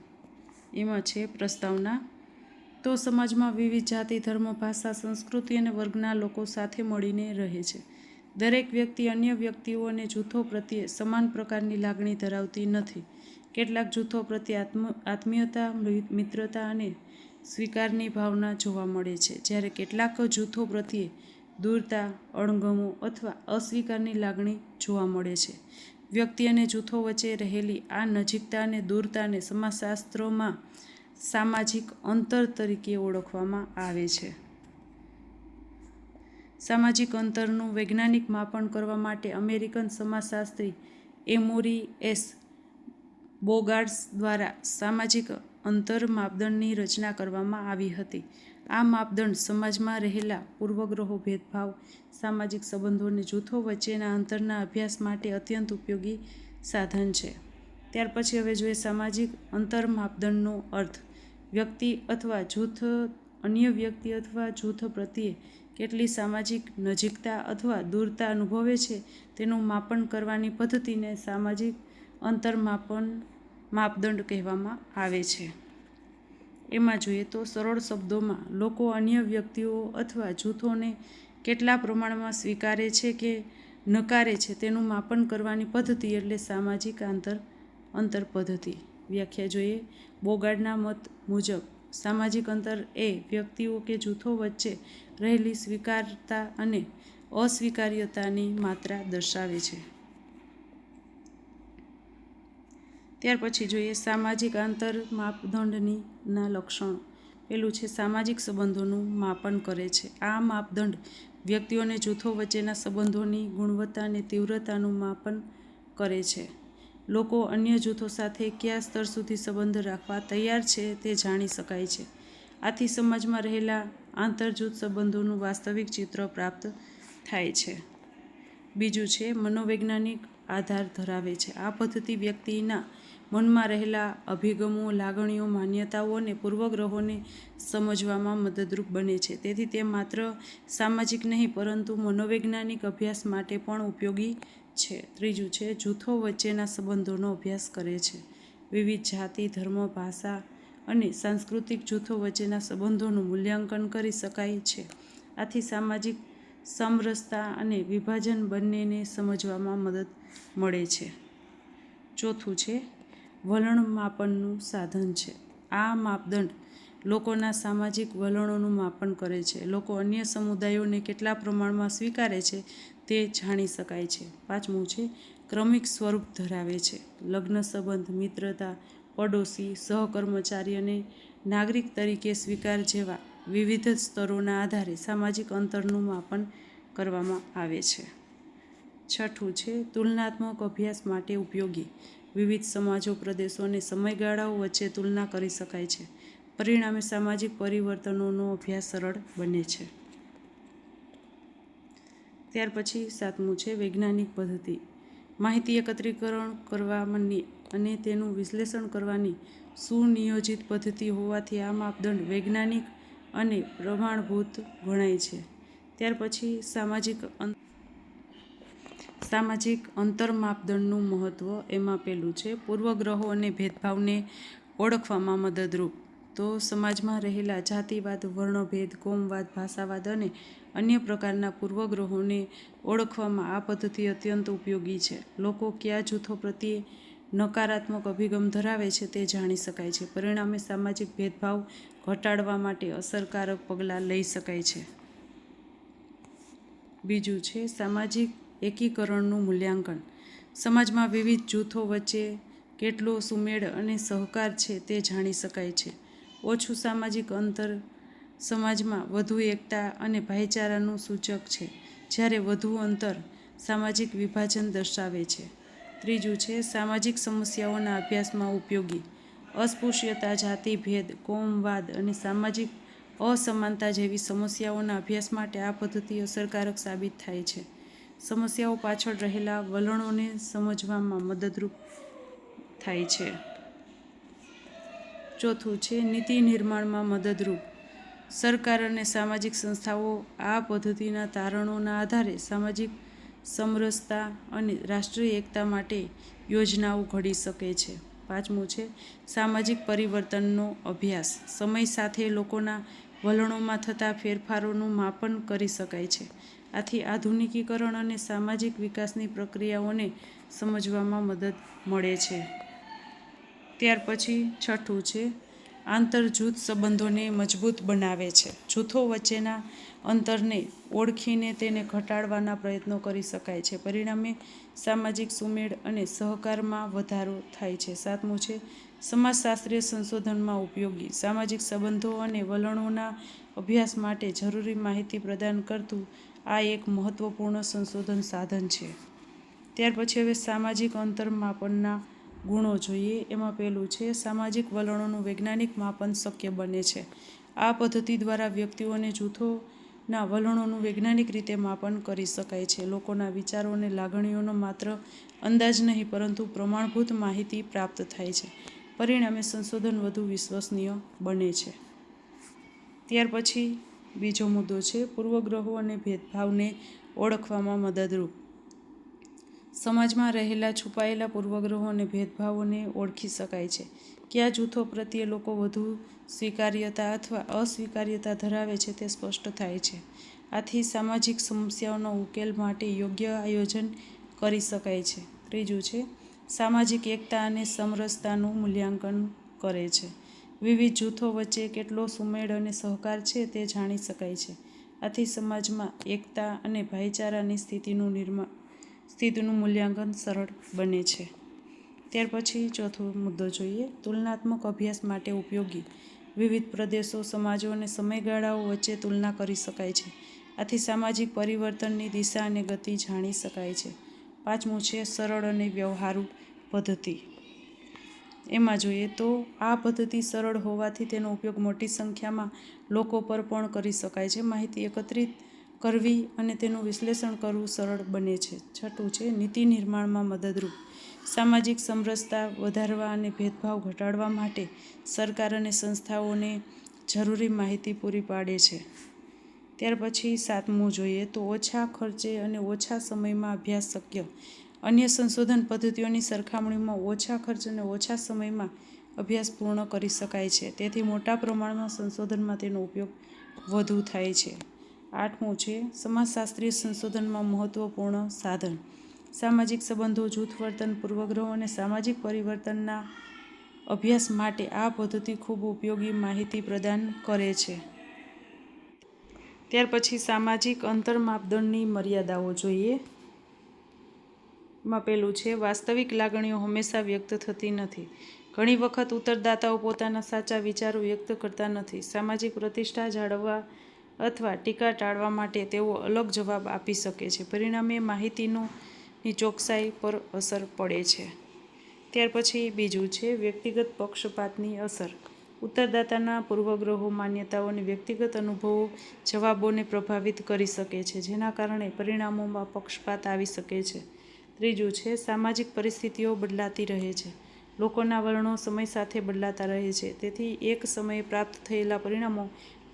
એમાં છે પ્રસ્તાવના તો સમાજમાં વિવિધ જાતિ, ધર્મ, ભાષા, સંસ્કૃતિ અને વર્ગના લોકો સાથે મળીને રહે છે. દરેક વ્યક્તિ અન્ય વ્યક્તિઓ અને જૂથો પ્રત્યે સમાન પ્રકારની લાગણી ધરાવતી નથી. કેટલાક જૂથો પ્રત્યે આત્મીયતા, મિત્રતા અને સ્વીકારની ભાવના જોવા મળે છે, જ્યારે કેટલાક જૂથો પ્રત્યે દૂરતા, અણગમો અથવા અસ્વીકારની લાગણી જોવા મળે છે. વ્યક્તિ અને જૂથો વચ્ચે રહેલી આ નજીકતા અને દૂરતાને સમાજશાસ્ત્રમાં સામાજિક અંતર તરીકે ઓળખવામાં આવે છે. સામાજિક અંતરનું વૈજ્ઞાનિક માપન કરવા માટે અમેરિકન સમાજશાસ્ત્રી એમોરી એસ. બોગાર્ડ્સ દ્વારા સામાજિક અંતર માપદંડની રચના કરવામાં આવી હતી. આ માપદંડ સમાજમાં રહેલા પૂર્વગ્રહો, ભેદભાવ, સામાજિક સંબંધો અને જૂથો વચ્ચેના અંતરના અભ્યાસ માટે અત્યંત ઉપયોગી સાધન છે. ત્યાર પછી હવે જોઈએ સામાજિક અંતર માપદંડનો અર્થ. વ્યક્તિ અથવા જૂથ અન્ય વ્યક્તિ અથવા જૂથ પ્રત્યે કેટલી સામાજિક નજીકતા અથવા દૂરતા અનુભવે છે તેનું માપન કરવાની પદ્ધતિને સામાજિક અંતર માપદંડ કહેવામાં આવે છે. એમાં જોઈએ તો સરળ શબ્દોમાં લોકો અન્ય વ્યક્તિઓ અથવા જૂથોને કેટલા પ્રમાણમાં સ્વીકારે છે કે નકારે છે તેનું માપન કરવાની પદ્ધતિ એટલે સામાજિક અંતર પદ્ધતિ. વ્યાખ્યા જોઈએ. બોગાર્ડના મત મુજબ સામાજિક અંતર એ વ્યક્તિઓ કે જૂથો વચ્ચે રહેલી સ્વીકાર્યતા અને અસ્વીકાર્યતાની માત્રા દર્શાવે છે. ત્યાર પછી જોઈએ સામાજિક આંતર માપદંડના લક્ષણો. પેલું છે સામાજિક સંબંધોનું માપન કરે છે. આ માપદંડ વ્યક્તિઓ અને જૂથો વચ્ચેના સંબંધોની ગુણવત્તા અને તીવ્રતાનું માપન કરે છે. લોકો અન્ય જૂથો સાથે કયા સ્તર સુધી સંબંધ રાખવા તૈયાર છે તે જાણી શકાય છે. આથી સમાજમાં રહેલા આંતરજૂથ સંબંધોનું વાસ્તવિક ચિત્ર પ્રાપ્ત થાય છે. બીજું છે મનોવૈજ્ઞાનિક આધાર ધરાવે છે. આ પદ્ધતિ વ્યક્તિના મનમાં રહેલા અભિગમો, લાગણીઓ, માન્યતાઓ અને પૂર્વગ્રહોને સમજવામાં મદદરૂપ બને છે. તેથી તે માત્ર સામાજિક નહીં પરંતુ મનોવૈજ્ઞાનિક અભ્યાસ માટે પણ ઉપયોગી છે. ત્રીજું છે જૂથો વચ્ચેના સંબંધોનો અભ્યાસ કરે છે. વિવિધ જાતિ, ધર્મ, ભાષા અને સાંસ્કૃતિક જૂથો વચ્ચેના સંબંધોનું મૂલ્યાંકન કરી શકાય છે. આથી સામાજિક સમરસતા અને વિભાજન બંનેને સમજવામાં મદદ મળે છે. ચોથું છે વલણ માપનનું સાધન છે. આ માપદંડ લોકોના સામાજિક વલણોનું માપન કરે છે. લોકો અન્ય સમુદાયોને કેટલા પ્રમાણમાં સ્વીકારે છે તે જાણી શકાય છે. પાંચમું છે ક્રમિક સ્વરૂપ ધરાવે છે. લગ્ન સંબંધ, મિત્રતા, પડોશી, સહકર્મચારી અને નાગરિક તરીકે સ્વીકાર જેવા વિવિધ સ્તરોના આધારે સામાજિક અંતરનું માપન કરવામાં આવે છે. છઠ્ઠું છે તુલનાત્મક અભ્યાસ માટે ઉપયોગી. વિવિધ સમાજો, પ્રદેશો અને સમયગાળાઓ વચ્ચે તુલના કરી શકાય છે. પરિણામે સામાજિક પરિવર્તનોનો અભ્યાસ સરળ બને છે. ત્યાર પછી સાતમું છે વૈજ્ઞાનિક પદ્ધતિ. માહિતી એકત્રીકરણ કરવાની અને તેનું વિશ્લેષણ કરવાની સુનિયોજિત પદ્ધતિ હોવાથી આ માપદંડ વૈજ્ઞાનિક અને પ્રમાણભૂત ગણાય છે. ત્યાર પછી સામાજિક અંતર માપદંડનું મહત્ત્વ. એમાં પેલું છે પૂર્વગ્રહો અને ભેદભાવને ઓળખવામાં મદદરૂપ. તો સમાજમાં રહેલા જાતિવાદ, વર્ણભેદ, કોમવાદ, ભાષાવાદ અને અન્ય પ્રકારના પૂર્વગ્રહોને ઓળખવામાં આ પદ્ધતિ અત્યંત ઉપયોગી છે. લોકો કયા જૂથો પ્રત્યે નકારાત્મક અભિગમ ધરાવે છે તે જાણી શકાય છે. પરિણામે સામાજિક ભેદભાવ ઘટાડવા માટે અસરકારક પગલાં લઈ શકાય છે. બીજું છે સામાજિક એકીકરણનું મૂલ્યાંકન. સમાજમાં વિવિધ જૂથો વચ્ચે કેટલો સુમેળ અને સહકાર છે તે જાણી શકાય છે. ઓછું સામાજિક અંતર સમાજમાં વધુ એકતા અને ભાઈચારાનું સૂચક છે, જ્યારે વધુ અંતર સામાજિક વિભાજન દર્શાવે છે. ત્રીજું છે સામાજિક સમસ્યાઓના અભ્યાસમાં ઉપયોગી. અસ્પૃશ્યતા, જાતિભેદ, કોમવાદ અને સામાજિક અસમાનતા જેવી સમસ્યાઓના અભ્યાસ માટે આ પદ્ધતિ અસરકારક સાબિત થાય છે. સમસ્યાઓ પાછળ રહેલા વલણોને સમજવામાં મદદરૂપ થાય છે. ચોથું છે નીતિ નિર્માણમાં મદદરૂપ. સરકાર અને સામાજિક સંસ્થાઓ આ પદ્ધતિના તારણોના આધારે સામાજિક સમરસતા અને રાષ્ટ્રીય એકતા માટે યોજનાઓ ઘડી શકે છે. પાંચમું છે સામાજિક પરિવર્તનનો અભ્યાસ. સમય સાથે લોકોના વલણોમાં થતા ફેરફારોનું માપન કરી શકાય છે. આથી આધુનિકીકરણ અને સામાજિક વિકાસની પ્રક્રિયાઓને સમજવામાં મદદ મળે છે. ત્યાર પછી છઠ્ઠું છે આંતરજૂથ સંબંધોને મજબૂત બનાવે છે. જૂથો વચ્ચેના અંતરને ઓળખીને તેને ઘટાડવાના પ્રયત્નો કરી શકાય છે. પરિણામે સામાજિક સુમેળ અને સહકારમાં વધારો થાય છે. સાતમું છે સમાજશાસ્ત્રીય સંશોધનમાં ઉપયોગી. સામાજિક સંબંધો અને વલણોના અભ્યાસ માટે જરૂરી માહિતી પ્રદાન કરતું આ એક મહત્વપૂર્ણ સંશોધન સાધન છે. ત્યાર પછી હવે સામાજિક અંતર માપનના ગુણો જોઈએ. એમાં પહેલું છે સામાજિક વલણોનું વૈજ્ઞાનિક માપન શક્ય બને છે. આ પદ્ધતિ દ્વારા વ્યક્તિઓ અને જૂથોના વલણોનું વૈજ્ઞાનિક રીતે માપન કરી શકાય છે. લોકોના વિચારો અને લાગણીઓનો માત્ર અંદાજ નહીં પરંતુ પ્રમાણભૂત માહિતી પ્રાપ્ત થાય છે. પરિણામે સંશોધન વધુ વિશ્વસનીય બને છે. ત્યાર પછી બીજો મુદ્દો છે પૂર્વગ્રહો અને ભેદભાવને ઓળખવામાં મદદરૂપ. સમાજમાં રહેલા છુપાયેલા પૂર્વગ્રહો અને ભેદભાવોને ઓળખી શકાય છે. કયા જૂથો પ્રત્યે લોકો વધુ સ્વીકાર્યતા અથવા અસ્વીકાર્યતા ધરાવે છે તે સ્પષ્ટ થાય છે. આથી સામાજિક સમસ્યાઓના ઉકેલ માટે યોગ્ય આયોજન કરી શકાય છે. ત્રીજું છે સામાજિક એકતા અને સમરસતાનું મૂલ્યાંકન કરે છે. વિવિધ જૂથો વચ્ચે કેટલો સુમેળ અને સહકાર છે તે જાણી શકાય છે. આથી સમાજમાં એકતા અને ભાઈચારાની સ્થિતિનું મૂલ્યાંકન સરળ બને છે. ત્યાર પછી ચોથો મુદ્દો જોઈએ તુલનાત્મક અભ્યાસ માટે ઉપયોગી. વિવિધ પ્રદેશો, સમાજો અને સમયગાળાઓ વચ્ચે તુલના કરી શકાય છે. આથી સામાજિક પરિવર્તનની દિશા અને ગતિ જાણી શકાય છે. પાંચમું છે સરળ અને વ્યવહારુ પદ્ધતિ. એમાં જોઈએ તો આ પદ્ધતિ સરળ હોવાથી તેનો ઉપયોગ મોટી સંખ્યામાં લોકો પર પણ કરી શકાય છે. માહિતી એકત્રિત કરવી અને તેનું વિશ્લેષણ કરવું સરળ બને છે. છઠ્ઠું છે નીતિ નિર્માણમાં મદદરૂપ. સામાજિક સમરસતા વધારવા અને ભેદભાવ ઘટાડવા માટે સરકાર અને સંસ્થાઓને જરૂરી માહિતી પૂરી પાડે છે. ત્યાર પછી સાતમું જોઈએ તો ઓછા ખર્ચે અને ઓછા સમયમાં અભ્યાસ શક્ય. અન્ય સંશોધન પદ્ધતિઓની સરખામણીમાં ઓછા ખર્ચ અને ઓછા સમયમાં અભ્યાસ પૂર્ણ કરી શકાય છે. તેથી મોટા પ્રમાણમાં સંશોધનમાં તેનો ઉપયોગ વધુ થાય છે. આઠમું છે સમાજશાસ્ત્રીય સંશોધનમાં મહત્વપૂર્ણ સાધન. સામાજિક સંબંધો, જૂથ વર્તન, પૂર્વગ્રહો અને સામાજિક પરિવર્તનના અભ્યાસ માટે આ પદ્ધતિ ખૂબ ઉપયોગી માહિતી પ્રદાન કરે છે. ત્યાર પછી સામાજિક અંતર માપદંડની મર્યાદાઓ જોઈએ. માં પહેલું છે વાસ્તવિક લાગણીઓ હંમેશા વ્યક્ત થતી નથી. ઘણી વખત ઉત્તરદાતાઓ પોતાના સાચા વિચારો વ્યક્ત કરતા નથી. સામાજિક પ્રતિષ્ઠા જાળવવા અથવા ટીકા ટાળવા માટે તેઓ અલગ જવાબ આપી શકે છે. પરિણામે માહિતીની ચોકસાઈ પર અસર પડે છે. ત્યાર પછી બીજું છે વ્યક્તિગત પક્ષપાતની અસર. ઉત્તરદાતાના પૂર્વગ્રહો, માન્યતાઓ અને વ્યક્તિગત અનુભવો જવાબોને પ્રભાવિત કરી શકે છે, જેના કારણે પરિણામોમાં પક્ષપાત આવી શકે છે. ત્રીજું છે સામાજિક પરિસ્થિતિઓ બદલાતી રહે છે. લોકોના વલણો સમય સાથે બદલાતા રહે છે. તેથી એક સમયે પ્રાપ્ત થયેલા પરિણામો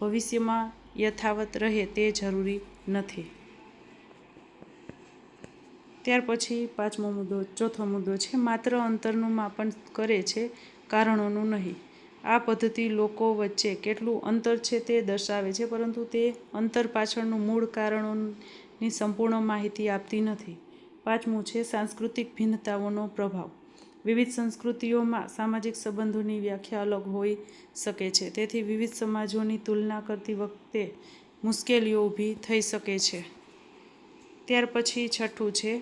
ભવિષ્યમાં યથાવત રહે તે જરૂરી નથી. ત્યાર પછી ચોથો મુદ્દો છે માત્ર અંતરનું માપન કરે છે, કારણોનું નહીં. આ પદ્ધતિ લોકો વચ્ચે કેટલું અંતર છે તે દર્શાવે છે, પરંતુ તે અંતર પાછળનું મૂળ કારણોની સંપૂર્ણ માહિતી આપતી નથી. પાંચમું છે સાંસ્કૃતિક ભિન્નતાઓનો પ્રભાવ. વિવિધ સંસ્કૃતિઓમાં સામાજિક સંબંધોની વ્યાખ્યા અલગ હોઈ શકે છે. તેથી વિવિધ સમાજોની તુલના કરતી વખતે મુશ્કેલીઓ ઊભી થઈ શકે છે. ત્યાર પછી છઠ્ઠું છે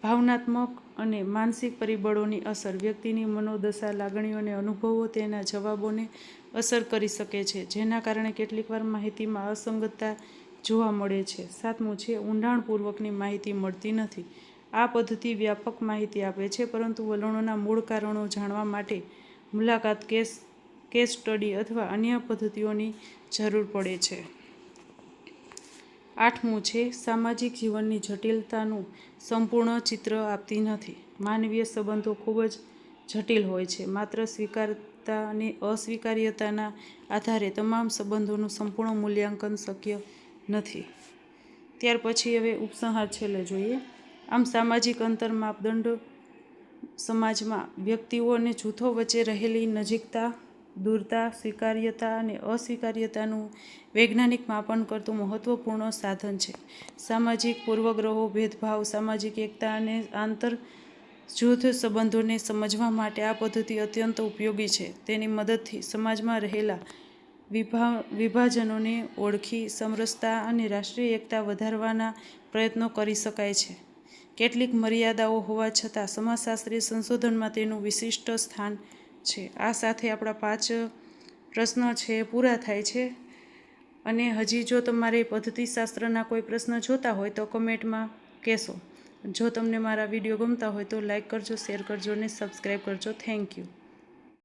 ભાવનાત્મક અને માનસિક પરિબળોની અસર. વ્યક્તિની મનોદશા, લાગણીઓ અને અનુભવો તેના જવાબોને અસર કરી શકે છે, જેના કારણે કેટલીકવાર માહિતીમાં અસંગતતા જોવા મળે છે. સાતમું છે ઊંડાણપૂર્વકની માહિતી મળતી નથી. આ પદ્ધતિ વ્યાપક માહિતી આપે છે, પરંતુ વલણોના મૂળ કારણો જાણવા માટે મુલાકાત, કેસ સ્ટડી અથવા અન્ય પદ્ધતિઓની જરૂર પડે છે. આઠમું છે સામાજિક જીવનની જટિલતાનું સંપૂર્ણ ચિત્ર આપતી નથી. માનવીય સંબંધો ખૂબ જ જટિલ હોય છે. માત્ર સ્વીકાર્યતા અને અસ્વીકાર્યતાના આધારે તમામ સંબંધોનું સંપૂર્ણ મૂલ્યાંકન શક્ય નથી. ત્યાર પછી હવે ઉપસંહાર છેલ્લે જોઈએ. આમ સામાજિક અંતર માપદંડ સમાજમાં વ્યક્તિઓ અને જૂથો વચ્ચે રહેલી નજીકતા, દૂરતા, સ્વીકાર્યતા અને અસ્વીકાર્યતાનું વૈજ્ઞાનિક માપન કરતું મહત્વપૂર્ણ સાધન છે. સામાજિક પૂર્વગ્રહો, ભેદભાવ, સામાજિક એકતા અને આંતર જૂથ સંબંધોને સમજવા માટે આ પદ્ધતિ અત્યંત ઉપયોગી છે. તેની મદદથી સમાજમાં રહેલા વિભાજનોને ઓળખી સમરસતા અને રાષ્ટ્રીય એકતા વધારવાના પ્રયત્નો કરી શકાય છે. કેટલીક મર્યાદાઓ હોવા છતાં સમાજશાસ્ત્રીય સંશોધનમાં તેનું વિશિષ્ટ સ્થાન છે. આ સાથે આપણા 5 પ્રશ્નો છે પૂરા થાય છે. અને હજી જો તમારે પદ્ધતિશાસ્ત્રના કોઈ પ્રશ્ન જોતા હોય તો કમેન્ટમાં કહેશો. જો તમને મારા વિડીયો ગમતા હોય તો લાઈક કરજો, શેર કરજો અને સબસ્ક્રાઈબ કરજો. Thank you.